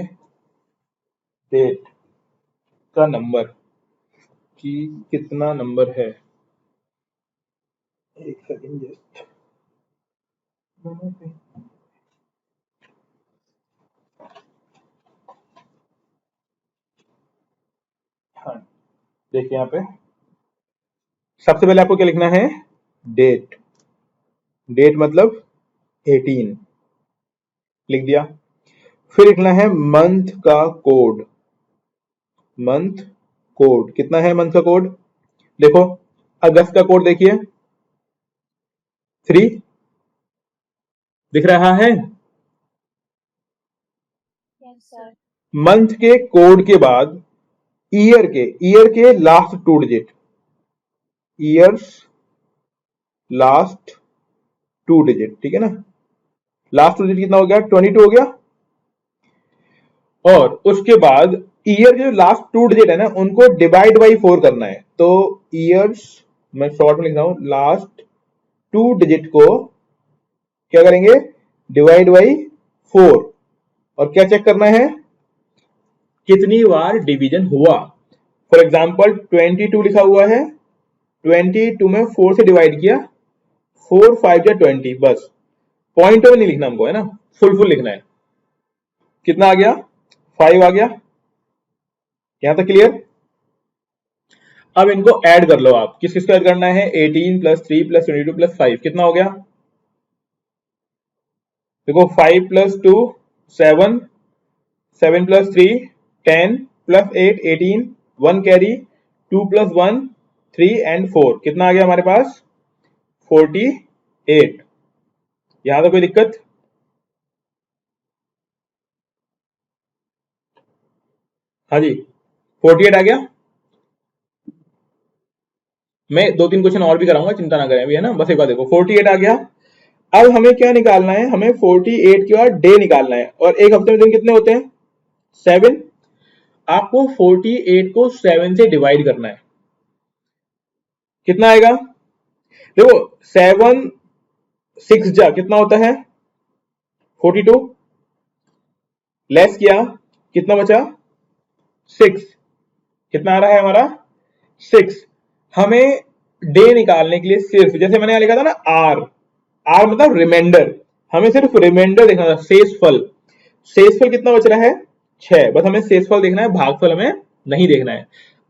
डेट का नंबर, कि कितना नंबर है। एक सेकंड जस्ट। हाँ, देखिए यहाँ पे सबसे पहले आपको क्या लिखना है? डेट। डेट मतलब 18 लिख दिया। फिर लिखना है मंथ का कोड। मंथ कोड कितना है? मंथ का कोड देखो, अगस्त का कोड देखिए 3 दिख रहा है। Yes sir. मंथ के कोड के बाद ईयर के last 2 digit, years last 2 digit, ठीक है ना। लास्ट 2 डिजिट कितना हो गया? 22 हो गया। और उसके बाद ईयर के जो लास्ट 2 डिजिट है ना उनको डिवाइड बाई 4 करना है। तो ईयर्स, मैं शॉर्ट में लिख रहा हूं, लास्ट 2 डिजिट को क्या करेंगे? Divide by 4। और क्या चेक करना है? कितनी बार डिवीजन हुआ। फॉर एग्जाम्पल 22 लिखा हुआ है, 22 में 4 से डिवाइड किया, 4 5 या 20, बस। पॉइंट में नहीं लिखना हमको, है ना, फुल लिखना है। कितना आ गया? 5 आ गया। यहां तक क्लियर? अब इनको ऐड कर लो आप। किस किस को ऐड करना है? 18 प्लस 3 प्लस 22 प्लस 5 कितना हो गया? देखो 5 plus 2 7, 7 plus 3 10 plus 8 18, 1 carry, 2 plus 1 3 and 4 कितना आ गया हमारे पास? 48। यहां तो कोई दिक्कत? हाँ जी, 48 आ गया। मैं 2-3 क्वेश्चन और भी कराऊंगा, चिंता ना करें अभी, है ना। बस एक बार देखो 48 आ गया। अब हमें क्या निकालना है? हमें 48 के बाद डे निकालना है। और एक हफ्ते में दिन कितने होते हैं? 7। आपको 48 को 7 से डिवाइड करना है। कितना आएगा? देखो 7 6 जा कितना होता है? 42। लेस किया, कितना बचा? 6। कितना आ रहा है हमारा? 6। हमें डे निकालने के लिए सिर्फ, जैसे मैंने यहां लिखा था ना, आर। आर मतलब रिमाइंडर। हमें सिर्फ रिमाइंडर देखना था, शेषफल। शेषफल कितना बच रहा है? 6। बस हमें शेषफल देखना है, भागफल हमें नहीं देखना है।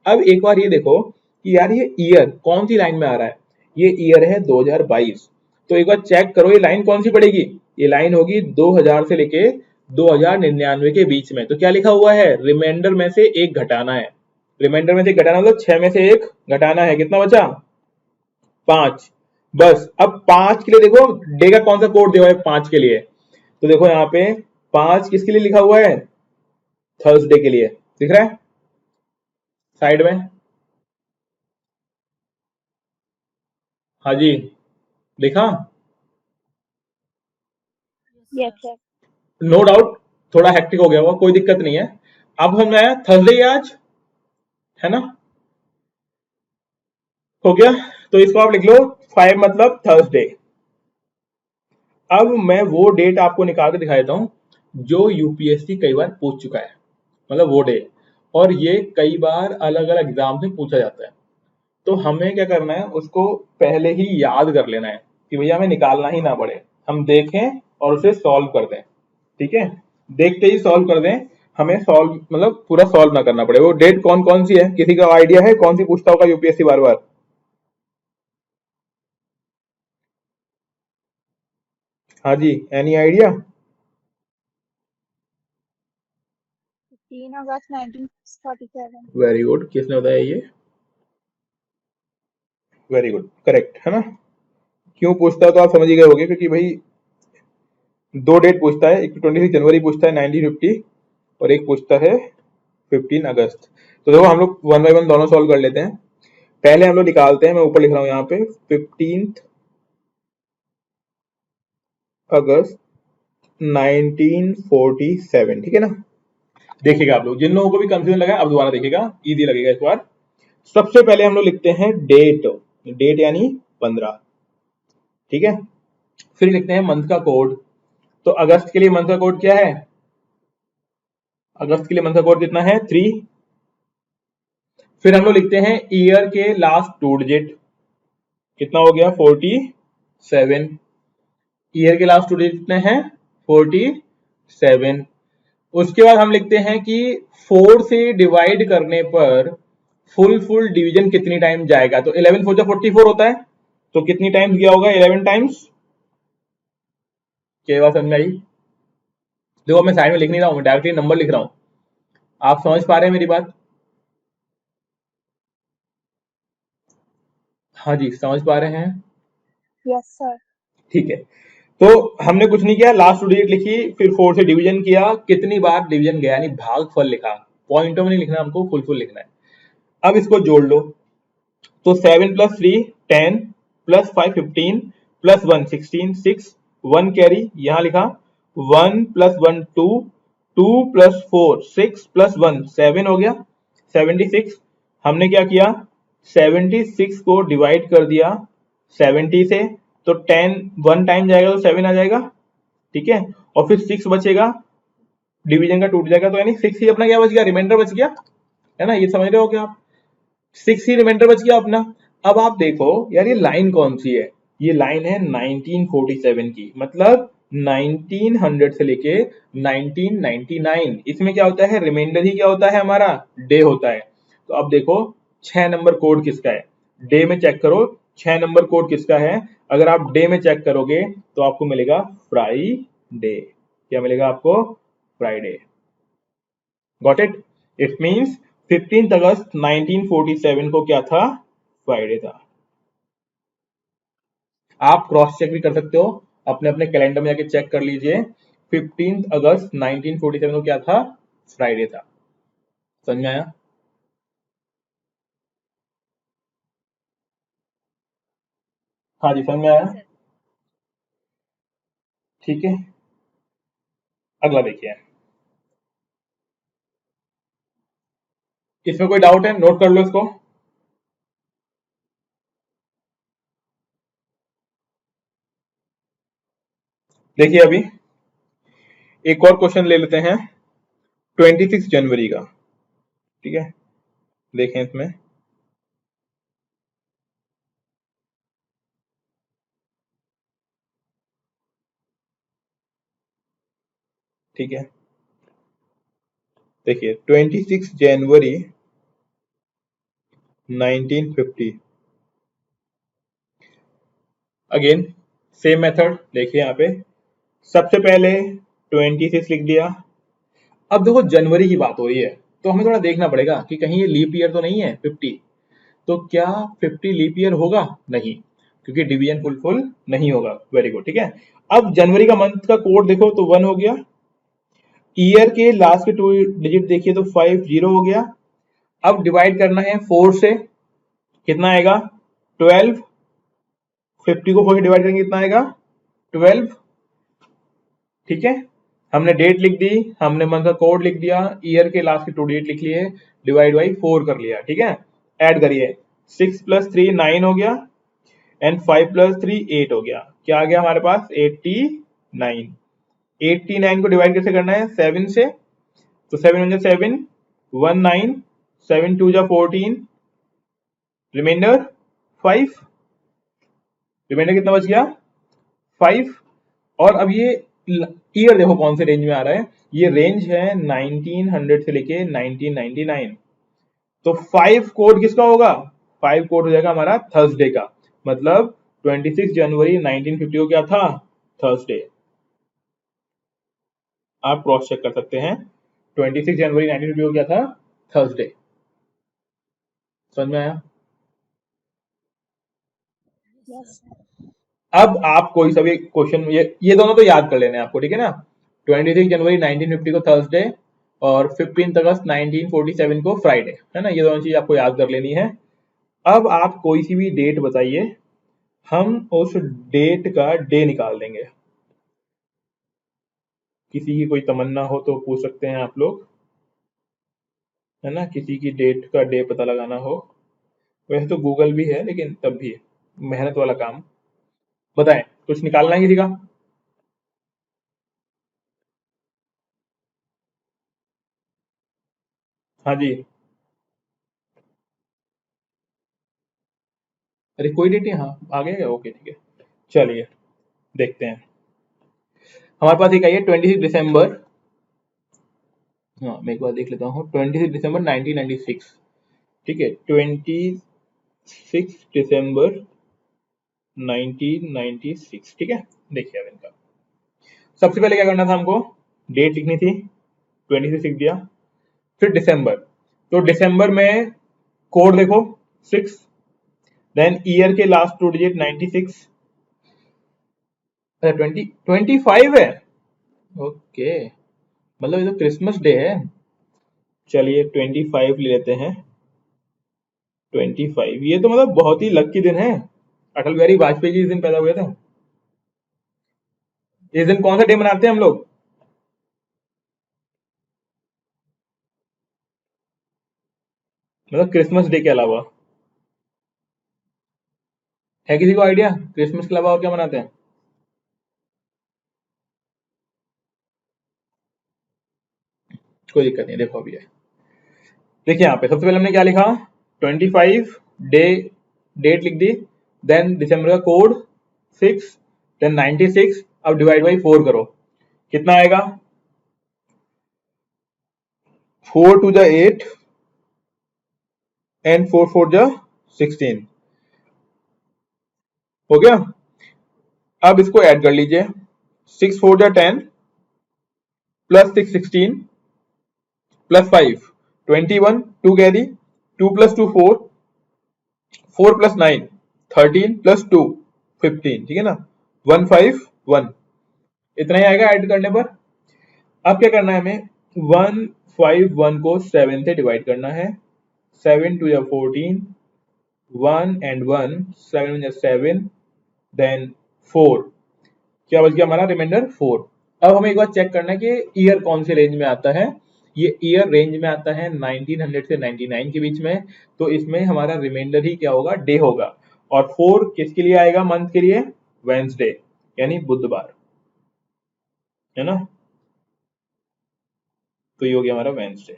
अब एक बार ये देखो कि यार ये ईयर कौन सी लाइन में आ रहा है। ये ईयर है 2022। तो एक बार चेक करो ये लाइन कौन सी पड़ेगी। ये लाइन होगी 2000 से लेके 2099 के बीच में। तो क्या लिखा हुआ है? रिमाइंडर में से एक घटाना है। रिमाइंडर में से घटाना मतलब 6 में से 1 घटाना है, कितना बचा 5। बस अब 5 के लिए देखो डे का कौन सा कोड दिया हुआ है 5 के लिए, तो देखो यहाँ पे 5 किसके लिए लिखा हुआ है, थर्सडे के लिए दिख रहा है साइड में। हाँ जी देखा, Yes, Yes, sir. sir. No doubt थोड़ा हेक्टिक हो गया होगा, कोई दिक्कत नहीं है। अब हम आया थर्सडे आज, है ना, हो गया, तो इसको आप लिख लो 5 मतलब थर्सडे। अब मैं वो डेट आपको निकाल के दिखा देता हूं जो यूपीएससी कई बार पूछ चुका है, मतलब वो डे, और ये कई बार अलग अलग एग्जाम से पूछा जाता है। तो हमें क्या करना है, उसको पहले ही याद कर लेना है कि भैया हमें निकालना ही ना पड़े, हम देखें और उसे सॉल्व कर दें। ठीक है, देखते ही सॉल्व कर दें, हमें सॉल्व मतलब पूरा सॉल्व ना करना पड़े। वो डेट कौन कौन सी है, किसी का आइडिया है कौन सी पूछता होगा यूपीएससी बार बार? हाँ जी, any idea? 15 August 1947. Very good, किसने बताया ये? वेरी गुड, करेक्ट है ना। क्यों पूछता है तो आप समझ ही गए होंगे, क्योंकि भाई दो डेट पूछता है, एक 26 जनवरी पूछता है 1950 और एक पूछता है 15 अगस्त। तो देखो हम लोग वन बाय वन दोनों सॉल्व कर लेते हैं। पहले हम लोग निकालते हैं, मैं ऊपर लिख रहा हूं यहाँ पे 15 अगस्त 1947, ठीक है ना। देखिएगा आप लोग, जिन लोगों को भी कंफ्यूजन लगा अब दोबारा देखिएगा, इजी लगेगा इस बार। सबसे पहले हम लोग लिखते हैं डेट, डेट यानी 15, ठीक है। फिर लिखते हैं मंथ का कोड, तो अगस्त के लिए मंथ का कोड क्या है, अगस्त के लिए मंथ का कोड कितना है 3। फिर हम लोग लिखते हैं ईयर के लास्ट 2 डिजिट, कितना हो गया 47। ईयर के लास्ट 2 डिजिट कितने हैं 47। उसके बाद हम लिखते हैं कि 4 से डिवाइड करने पर फुल डिवीजन कितनी टाइम जाएगा, तो 11 4 44 होता है, तो कितनी टाइम्स गया होगा 11 टाइम्स। क्या बात समझ में आई? देखो मैं साइड में लिख नहीं रहा हूँ, डायरेक्टली नंबर लिख रहा हूँ, आप समझ पा रहे हैं मेरी बात? हाँ जी समझ पा रहे हैं, Yes, sir. ठीक है। तो हमने कुछ नहीं किया, लास्ट 2 डिजिट लिखी, फिर 4 से डिवीजन किया, कितनी बार डिवीजन गया यानी भागफल लिखा, पॉइंटों में नहीं लिखना हमको, फुल लिखना है। अब इसको जोड़ लो, तो 7 + 3 10 + 5 15 + 1 16 6 1 कैरी यहां लिखा, 1 + 1 2 2 + 4 6 + 1 7 हो गया 76। हमने क्या किया 76 को डिवाइड कर दिया 70 से, तो 10 1 टाइम जाएगा तो 7 आ जाएगा, ठीक है। और फिर 6 बचेगा, डिवीजन का टूट जाएगा, तो यानी 6 ही अपना क्या बच गया, रिमाइंडर बच गया, है ना, ये समझ रहे हो क्या आप? 6 ही रिमाइंडर बच गया अपना। अब आप देखो यार ये लाइन कौन सी है, ये लाइन है 1947 की, मतलब 1900 से लेके 1999, इसमें क्या होता है रिमाइंडर ही क्या होता है हमारा डे होता है। तो अब देखो 6 नंबर कोड किसका है, डे में चेक करो 6 नंबर कोड किसका है। अगर आप डे में चेक करोगे तो आपको मिलेगा फ्राइडे, क्या मिलेगा आपको, Friday. Got it? It means 15 अगस्त 1947 को क्या था, फ्राइडे था। आप क्रॉस चेक भी कर सकते हो, अपने अपने कैलेंडर में जाके चेक कर लीजिए, 15 अगस्त 1947 को क्या था, फ्राइडे था। समझ में आया? हाँ जी समझ में आया, Yes, sir. ठीक है। अगला देखिए, इसमें कोई डाउट है नोट कर लो इसको। देखिए अभी एक और क्वेश्चन ले लेते हैं 26 जनवरी का, ठीक है, देखें इसमें, ठीक है। देखिए 26 जनवरी 1950, अगेन सेम मेथड, देखिए यहाँ पे सबसे पहले 26 लिख दिया। अब देखो जनवरी की बात हो रही है, तो हमें थोड़ा देखना पड़ेगा कि कहीं ये लीप ईयर तो नहीं है 50। तो क्या 50 लीप ईयर होगा? नहीं, क्योंकि डिवीजन फुल नहीं होगा। वेरी गुड, ठीक है। अब जनवरी का मंथ का कोड देखो तो 1 हो गया, ईयर के लास्ट के 2 डिजिट देखिए तो 50 हो गया। अब डिवाइड करना है 4 से, कितना आएगा? 12। 50 को 4 से डिवाइड करेंगे कितना आएगा? 12, ठीक है। हमने डेट लिख दी, हमने मंथ का कोड लिख दिया, ईयर के लास्ट के 2 डिजिट लिख लिए, डिवाइड बाई 4 कर लिया, ठीक है। ऐड करिए, 6 + 3 9 हो गया, एंड 5 + 3 8 हो गया। क्या आ गया हमारे पास? 89। 89 को डिवाइड कैसे करना है? 7 से, तो 7 × 7 19, 7 × 2 = 14, रिमाइंडर 5, रिमाइंडर कितना बच गया? 5। और अब ये ईयर देखो कौन से रेंज में आ रहा है, ये रेंज है 1900 से लेके 1999। तो 5 कोड किसका होगा? 5 कोड हो जाएगा हमारा थर्सडे का, मतलब 26 जनवरी 1950 को क्या था? थर्सडे। आप क्रॉस चेक कर सकते हैं, 26 जनवरी 1950 को क्या था? थर्सडे। समझ में आया? Yes, Yes, sir. sir. अब आप कोई सा भी क्वेश्चन, ये दोनों तो याद कर लेने हैं आपको, ठीक है ना। 26 जनवरी 1950 को थर्सडे और 15 अगस्त 1947 को फ्राइडे, है ना। ये दोनों चीज आपको याद कर लेनी है। अब आप कोई सी भी डेट बताइए, हम उस डेट का डे निकाल देंगे। किसी की कोई तमन्ना हो तो पूछ सकते हैं आप लोग, है ना। किसी की डेट का डे पता लगाना हो, वैसे तो गूगल भी है, लेकिन तब भी मेहनत वाला काम। बताएं, कुछ निकालना है किसी का? हाँ जी। अरे कोई डेट नहीं, हाँ आ गया क्या? ओके, ठीक है। चलिए देखते हैं। हमारे पास एक आई है 26 दिसंबर। हाँ, मैं एक बार देख लेता हूँ। 26 दिसंबर 1996, ठीक है। 26 दिसंबर 1996, ठीक है। देखिए अब इनका सबसे पहले क्या करना था हमको? डेट लिखनी थी, 26 लिख दिया। फिर दिसंबर, तो दिसंबर में कोड देखो 6, देन ईयर के लास्ट 2 डिजिट 96, 25 है। ओके, मतलब ये तो क्रिसमस डे है। चलिए 25 ले लेते हैं। 25, ये तो मतलब बहुत ही लकी दिन है। अटल बिहारी वाजपेयी जी इस दिन पैदा हुए थे। इस दिन कौन सा डे मनाते हैं हम लोग? मतलब क्रिसमस डे के अलावा, है किसी को आइडिया क्रिसमस के अलावा और क्या मनाते हैं? कोई दिक्कत नहीं, देखो अभी है। देखिए यहाँ पे सबसे पहले हमने क्या लिखा? 25 डे, डेट लिख दी, देन दिसंबर का कोड 6, देन 96। अब डिवाइड बाई 4 करो, कितना आएगा? 4 × 2 = 8 एंड 4 × 4 = 16, हो गया। अब इसको ऐड कर लीजिए, 6 × 4 = 10, प्लस 6 16, प्लस 5 21, 2 कैरी, 2 + 2 4, 4 + 9 13, प्लस 2 15, ठीक है ना। 151, इतना ही आएगा ऐड करने पर। अब क्या करना है हमें? 151 को 7 से डिवाइड करना है। 7 × 2 = 14, 1 and 1, 7 × 7, देन 4, क्या बच गया हमारा? रिमाइंडर 4। अब हमें एक बार चेक करना है कि ईयर कौन से रेंज में आता है। ये ईयर रेंज में आता है 1900 से 99 के बीच में, तो इसमें हमारा रिमाइंडर ही क्या होगा? डे होगा। और 4 किसके लिए आएगा? मंथ के लिए, वेंसडे, यानी बुधवार, है ना। तो ये हो गया हमारा वेंसडे।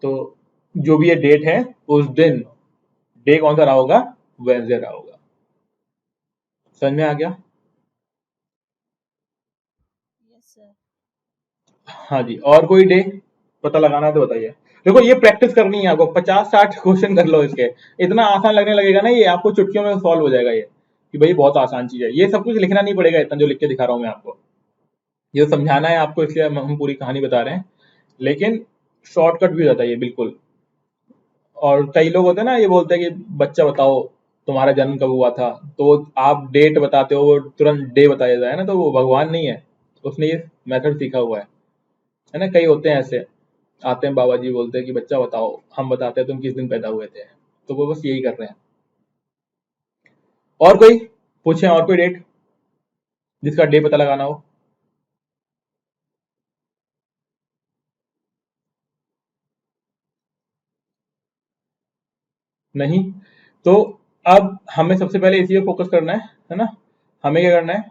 तो जो भी ये डेट है, उस दिन डे कौन सा रहा होगा? वेंसडे रहा होगा। समझ में आ गया? Yes, sir. हाँ जी, और कोई डे पता लगाना है तो बताइए। देखो ये प्रैक्टिस करनी है आपको, 50-60 क्वेश्चन कर लो इसके। इतना आसान लगने लगेगा ना, ये आपको चुटकियों में सॉल्व हो जाएगा ये, कि भाई बहुत आसान चीज है। ये सब कुछ लिखना नहीं पड़ेगा, इतना जो लिख के दिखा रहा हूँ मैं आपको, ये समझाना है आपको, इसलिए हम पूरी कहानी बता रहे हैं। लेकिन शॉर्टकट भी हो जाता है ये बिल्कुल। और कई लोग होते हैं ना, ये बोलते हैं कि बच्चा बताओ तुम्हारा जन्म कब हुआ था, तो आप डेट बताते हो, वो तुरंत डे बताया जाए ना, तो वो भगवान नहीं है, उसने ये मेथड सीखा हुआ है ना। कई होते हैं ऐसे, आते हैं बाबा जी, बोलते हैं कि बच्चा बताओ, हम बताते हैं तुम किस दिन पैदा हुए थे, तो वो बस यही कर रहे हैं। और कोई पूछे, और कोई डेट जिसका डे पता लगाना हो? नहीं? तो अब हमें सबसे पहले इसी पे फोकस करना है ना। हमें क्या करना है,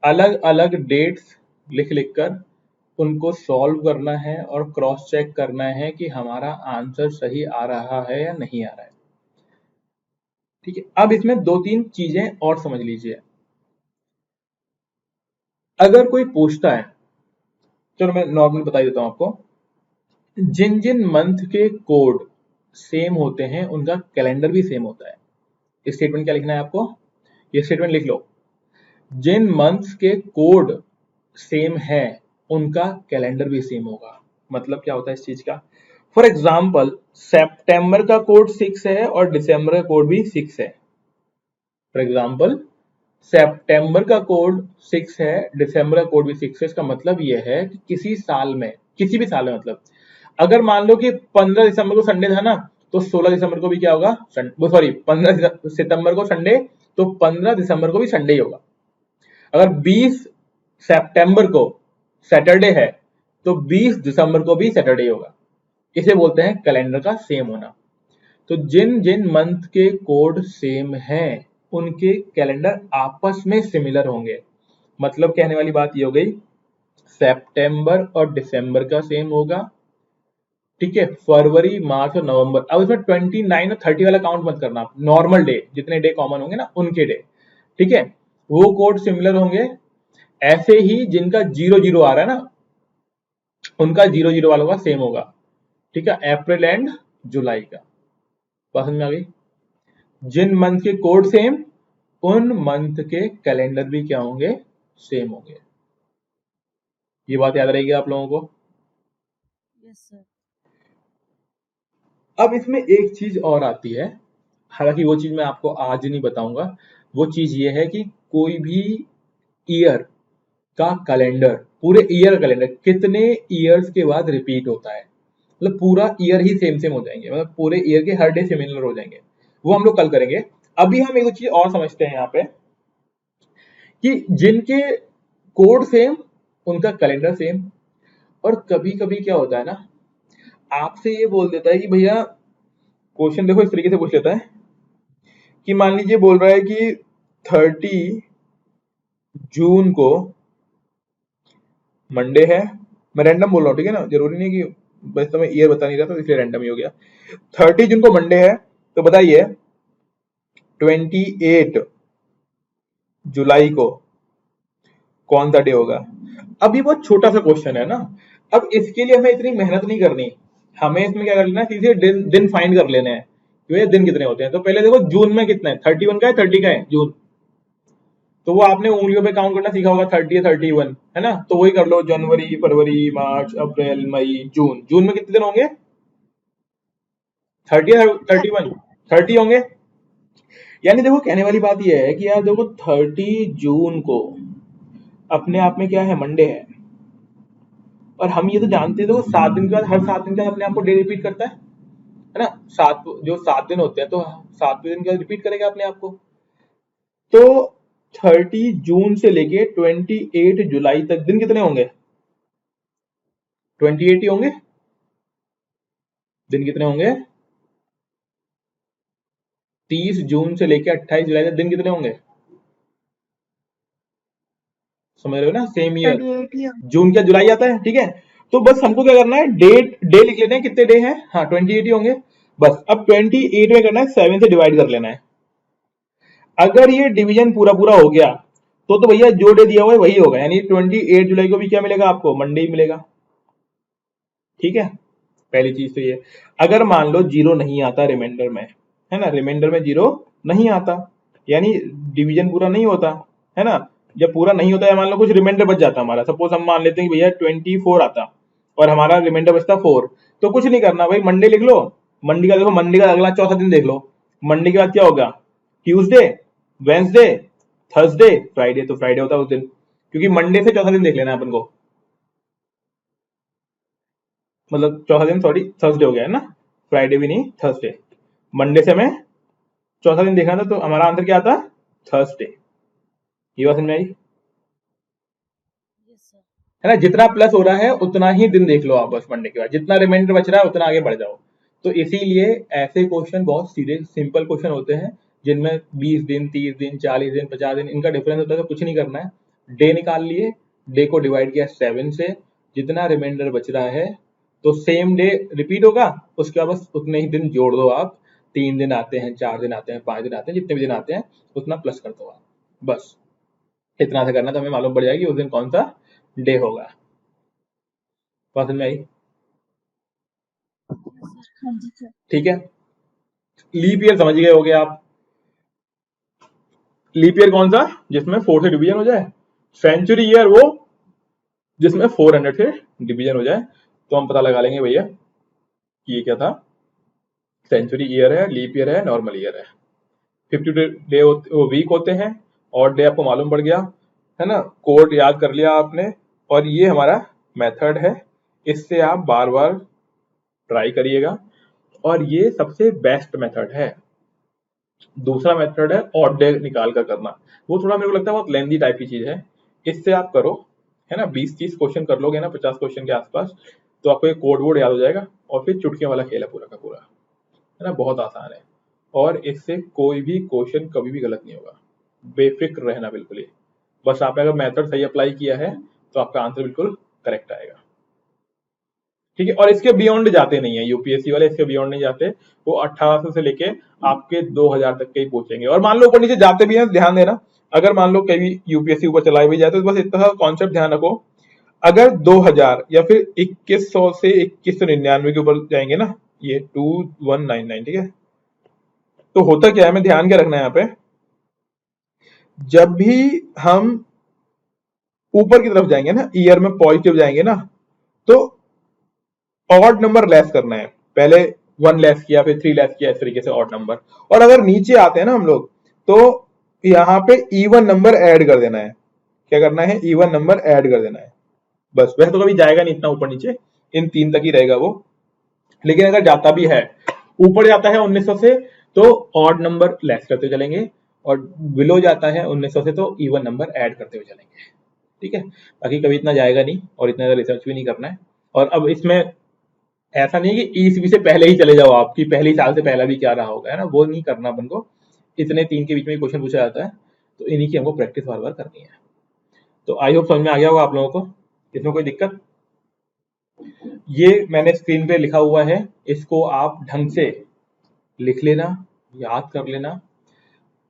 अलग अलग डेट्स लिख लिख कर उनको सॉल्व करना है और क्रॉस चेक करना है कि हमारा आंसर सही आ रहा है या नहीं आ रहा है। ठीक है, अब इसमें दो तीन चीजें और समझ लीजिए। अगर कोई पूछता है, चलो मैं नॉर्मल बता देता हूं आपको, जिन जिन मंथ के कोड सेम होते हैं उनका कैलेंडर भी सेम होता है। स्टेटमेंट क्या लिखना है आपको, ये स्टेटमेंट लिख लो, जिन मंथ्स के कोड सेम है उनका कैलेंडर भी सेम होगा। मतलब क्या होता है इस चीज का, फॉर एग्जाम्पल सितंबर का कोड 6 है और दिसंबर का कोड भी 6 है। फॉर एग्जाम्पल सितंबर का कोड 6 है, दिसंबर का कोड भी 6 है। इसका मतलब यह है कि किसी साल में, किसी भी साल में, मतलब अगर मान लो कि 15 दिसंबर को संडे था ना, तो 16 दिसंबर को भी क्या होगा, सॉरी 15 सितंबर को संडे, तो 15 दिसंबर को भी संडे ही होगा। अगर 20 सितंबर को सैटरडे है, तो 20 दिसंबर को भी सैटरडे होगा। इसे बोलते हैं कैलेंडर का सेम होना। तो जिन जिन मंथ के कोड सेम हैं उनके कैलेंडर आपस में सिमिलर होंगे। मतलब कहने वाली बात ये हो गई, सितंबर और दिसंबर का सेम होगा, ठीक है, फरवरी मार्च और नवंबर। अब इसमें 29 और 30 वाला काउंट मत करना, नॉर्मल डे जितने डे कॉमन होंगे ना उनके डे, ठीक है, वो कोड सिमिलर होंगे। ऐसे ही जिनका 00 आ रहा है ना, उनका 00 वालों का सेम होगा, ठीक है, अप्रैल एंड जुलाई का। बात समझ में आ गई? जिन मंथ के कोड सेम, उन मंथ के कैलेंडर भी क्या होंगे, सेम होंगे। ये बात याद रहेगी आप लोगों को। Yes, sir. अब इसमें एक चीज और आती है, हालांकि वो चीज मैं आपको आज नहीं बताऊंगा। वो चीज ये है कि कोई भी ईयर का कैलेंडर, पूरे ईयर का कैलेंडर कितने ईयर्स के बाद रिपीट होता है। मतलब पूरा ईयर ही सेम सेम हो जाएंगे, मतलब पूरे ईयर के हर डे सिमिलर हो जाएंगे। वो हम लोग कल करेंगे। अभी हम एक चीज और समझते हैं यहाँ पे, कि जिनके कोड सेम उनका कैलेंडर सेम। और कभी कभी क्या होता है ना, आपसे ये बोल देता है कि भैया, क्वेश्चन देखो इस तरीके से पूछ लेता है कि मान लीजिए बोल रहा है कि 30 जून को मंडे है। मैं रैंडम बोल रहा हूँ, ठीक है ना, जरूरी नहीं कि बस तो मैं ईयर बता नहीं रहा था इसलिए रैंडम ही हो गया। 30 जून को मंडे है, तो बताइए 28 जुलाई को कौन सा डे होगा। अब ये बहुत छोटा सा क्वेश्चन है ना, अब इसके लिए हमें इतनी मेहनत नहीं करनी। हमें इसमें क्या कर लेना है, सीधे दिन दिन फाइंड कर लेने हैं कि भैया दिन कितने होते हैं। तो पहले देखो जून में कितना है, 31 का है, 30 का है जून। तो वो आपने उंगलियों पे काउंट करना सीखा होगा, 30 या 31 है ना। तो वही कर लो, जनवरी, फरवरी, मार्च, अप्रैल, मई, जून। जून में कितने दिन होंगे, 30 या 31? 30 होंगे। यानी देखो कहने वाली बात यह है कि यार देखो 30 जून को अपने आप में क्या है, मंडे है। और हम ये तो जानते हैं, देखो 7 दिन के बाद, हर 7 दिन के बाद अपने आप को डे रिपीट करता है ना। जो 7 दिन होते हैं, तो 7वें दिन के बाद रिपीट करेगा अपने आप को। तो 30 जून से लेके 28 जुलाई तक दिन कितने होंगे, 28 ही होंगे। दिन कितने होंगे, 30 जून से लेके 28 जुलाई तक दिन कितने होंगे, समझ रहे हो ना, सेम ईयर। 28 ही जून क्या जुलाई आता है, ठीक है। तो बस हमको क्या करना है, डे लिख लेना है, कितने डे हैं, हाँ 28 ही होंगे। बस अब 28 में करना है 7 से डिवाइड कर लेना है। अगर ये डिवीजन पूरा पूरा हो गया तो भैया जो डे दिया हुआ है वही होगा, यानी 28 जुलाई को भी क्या मिलेगा आपको, मंडे ही मिलेगा, ठीक है। पहली चीज तो ये। अगर मान लो जीरो नहीं आता रिमाइंडर में, है ना, रिमाइंडर में जीरो नहीं आता, यानी डिवीजन पूरा नहीं होता, है ना। जब पूरा नहीं होता है, मान लो कुछ रिमाइंडर बच जाता हमारा, सपोज हम मान लेते हैं कि भैया 24 आता और हमारा रिमाइंडर बचता 4। तो कुछ नहीं करना भाई, मंडे लिख लो, मंडे का देखो, मंडे का अगला चौथा दिन देख लो, मंडे के बाद क्या होगा, ट्यूसडे, वेंसडे, थर्सडे, फ्राइडे। तो फ्राइडे होता है उस दिन, क्योंकि मंडे से चौथा दिन देख लेना है अपन को, मतलब चौथा दिन, सॉरी थर्सडे हो गया है ना, फ्राइडे भी नहीं, थर्सडे। मंडे से हमें चौथा दिन देखना था, तो हमारा आंसर क्या आता, थर्सडे। ये बात समझ में आई Yes, sir. है ना। जितना प्लस हो रहा है उतना ही दिन देख लो आप बस, मंडे के बाद जितना रिमाइंडर बच रहा है उतना आगे बढ़ जाओ। तो इसीलिए ऐसे क्वेश्चन बहुत सीधे सिंपल क्वेश्चन होते हैं, जिनमें 20 दिन, 30 दिन, 40 दिन, 50 दिन इनका डिफरेंस होता है। तो कुछ नहीं करना है, डे निकाल लिए, डे को डिवाइड किया 7 से, जितना रिमाइंडर बच रहा है तो सेम डे रिपीट होगा, उसके बाद बस उतने ही दिन जोड़ दो आप। 3 दिन आते हैं, 4 दिन आते हैं, 5 दिन आते हैं, जितने भी दिन आते हैं उतना प्लस कर दो आप, बस इतना से करना, तो हमें मालूम पड़ जाएगी उस दिन कौन सा डे होगा। बात समझ में आई? Yes, sir. हाँ जी सर। ठीक है, लीप ईयर समझ गए होगे आप। लीप ईयर कौन सा, जिसमें 4 से डिवीजन हो जाए। सेंचुरी ईयर वो जिसमें 400 से डिवीजन हो जाए। तो हम पता लगा लेंगे भैया कि ये क्या था, सेंचुरी ईयर है, लीप ईयर है, नॉर्मल ईयर है। 52 डे वीक होते हैं, और डे आपको मालूम पड़ गया है ना, कोड याद कर लिया आपने, और ये हमारा मेथड है, इससे आप बार बार ट्राई करिएगा, और ये सबसे बेस्ट मेथड है। दूसरा मेथड है ऑड डे निकाल कर करना, वो थोड़ा मेरे को लगता है बहुत लेंदी टाइप की चीज है। इससे आप करो है ना, 20-30 क्वेश्चन कर लोगे ना, 50 क्वेश्चन के आसपास, तो आपको एक कोड वोड याद हो जाएगा, और फिर चुटकियों वाला खेल है पूरा का पूरा, है ना, बहुत आसान है। और इससे कोई भी क्वेश्चन कभी भी गलत नहीं होगा, बेफिक्र रहना बिल्कुल ही। बस आपने अगर मेथड सही अप्लाई किया है तो आपका आंसर बिल्कुल करेक्ट आएगा। ठीक है, और इसके बियॉन्ड जाते नहीं है यूपीएससी वाले, इसके बियॉन्ड नहीं जाते। वो 1800 से लेके आपके 2000 तक के ही पूछेंगे, और मान लो ऊपर नीचे जाते भी हैं, ध्यान देना, अगर मान लो कभी यूपीएससी ऊपर चलाई भी जाए तो बस इतना कॉन्सेप्ट ध्यान रखो, अगर 2000 या फिर 2100 से 2199 के ऊपर जाएंगे ना, ये 2199, ठीक है, तो होता क्या है, हमें ध्यान क्या रखना है यहाँ पे, जब भी हम ऊपर की तरफ जाएंगे ना, ईयर में पॉजिटिव जाएंगे ना, तो ऑड नंबर लेस करना है, पहले 1 लेस किया, फिर 3 लेस किया, इस तरीके से ऑड नंबर। और अगर नीचे आते हैं ना हम लोग, तो यहाँ पे इवन नंबर ऐड कर देना है। क्या करना है, इवन नंबर ऐड कर देना है, बस। वैसे तो कभी जाएगा नहीं इतना ऊपर नीचे, इन 3 तक ही रहेगा वो, लेकिन अगर जाता भी है, ऊपर जाता है 1900 से, तो ऑड नंबर लेस करते चलेंगे, और बिलो जाता है 1900 से तो इवन नंबर ऐड करते हुए चलेंगे। ठीक है, बाकी कभी इतना जाएगा नहीं, और इतना ज्यादा रिसर्च भी नहीं करना है। और अब इसमें ऐसा नहीं है कि ईसवी से पहले ही चले जाओ, आपकी पहली साल से पहला भी क्या रहा होगा, है ना, वो नहीं करना अपन को। इतने 3 के बीच में क्वेश्चन पूछा जाता है, तो इन्हीं की हमको प्रैक्टिस बार बार करनी है। तो आई होप समझ में आ गया होगा आप लोगों को, इसमें कोई दिक्कत। ये मैंने स्क्रीन पे लिखा हुआ है, इसको आप ढंग से लिख लेना, याद कर लेना।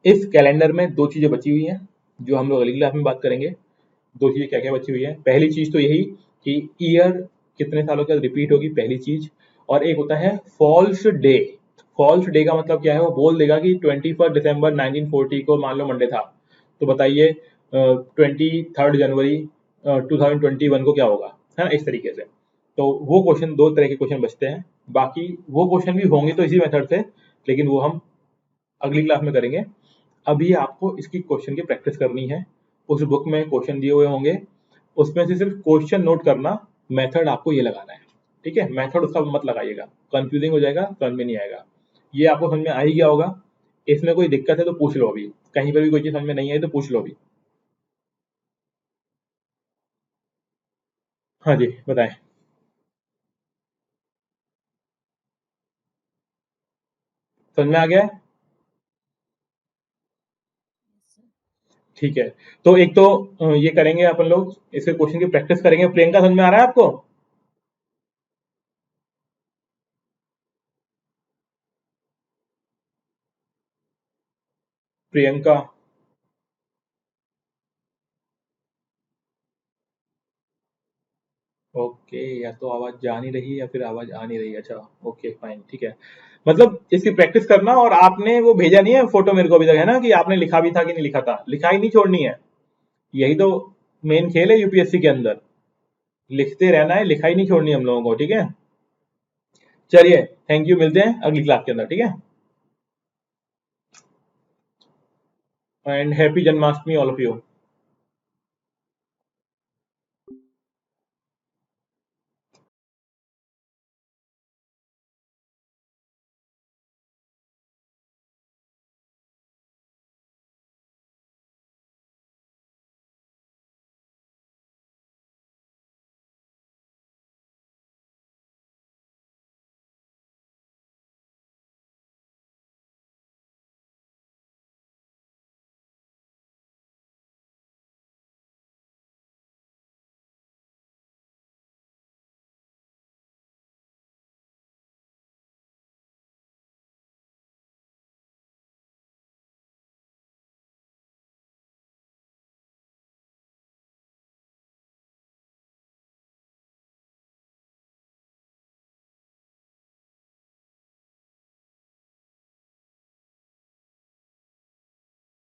इस कैलेंडर में 2 चीजें बची हुई हैं, जो हम लोग अगली क्लास में बात करेंगे। 2 चीजें क्या क्या बची हुई है, पहली चीज तो यही कि ईयर कितने सालों के बाद रिपीट होगी, पहली चीज। और एक होता है फॉल्स डे। फॉल्स डे का मतलब क्या है, वो बोल देगा कि 21 दिसंबर 1940 को मान लो मंडे था, तो बताइए 23 जनवरी 2021 को क्या होगा, है ना, इस तरीके से। तो वो क्वेश्चन, 2 तरह के क्वेश्चन बचते हैं, बाकी वो क्वेश्चन भी होंगे तो इसी मेथड से, लेकिन वो हम अगली क्लास में करेंगे। अभी आपको इसकी क्वेश्चन की प्रैक्टिस करनी है, उस बुक में क्वेश्चन दिए हुए होंगे, उसमें से सिर्फ क्वेश्चन नोट करना, मेथड आपको ये लगाना है। ठीक है, मेथड उसका मत लगाइएगा, कंफ्यूजिंग हो जाएगा, समझ में नहीं आएगा। ये आपको समझ में आ ही गया होगा। इसमें कोई दिक्कत है तो पूछ लो, अभी कहीं पर भी कोई चीज समझ में नहीं आई तो पूछ लो अभी। हाँ जी, बताएं। समझ में आ गया है? Yes, sir. ठीक है, तो एक तो ये करेंगे अपन लोग, इसके क्वेश्चन की प्रैक्टिस करेंगे। प्रियंका, समझ में आ रहा है आपको? प्रियंका, ओके, या तो आवाज जा नहीं रही या फिर आवाज आ नहीं रही। अच्छा, ओके फाइन, ठीक है। मतलब इसकी प्रैक्टिस करना, और आपने वो भेजा नहीं है फोटो मेरे को अभी तक, है ना, कि आपने लिखा भी था कि नहीं लिखा था। लिखाई नहीं छोड़नी है, यही तो मेन खेल है यूपीएससी के अंदर। लिखते रहना है, लिखाई नहीं छोड़नी हम लोगों को, ठीक है। चलिए थैंक यू, मिलते हैं अगली क्लास के अंदर, ठीक है। And happy Janmashtami all of you.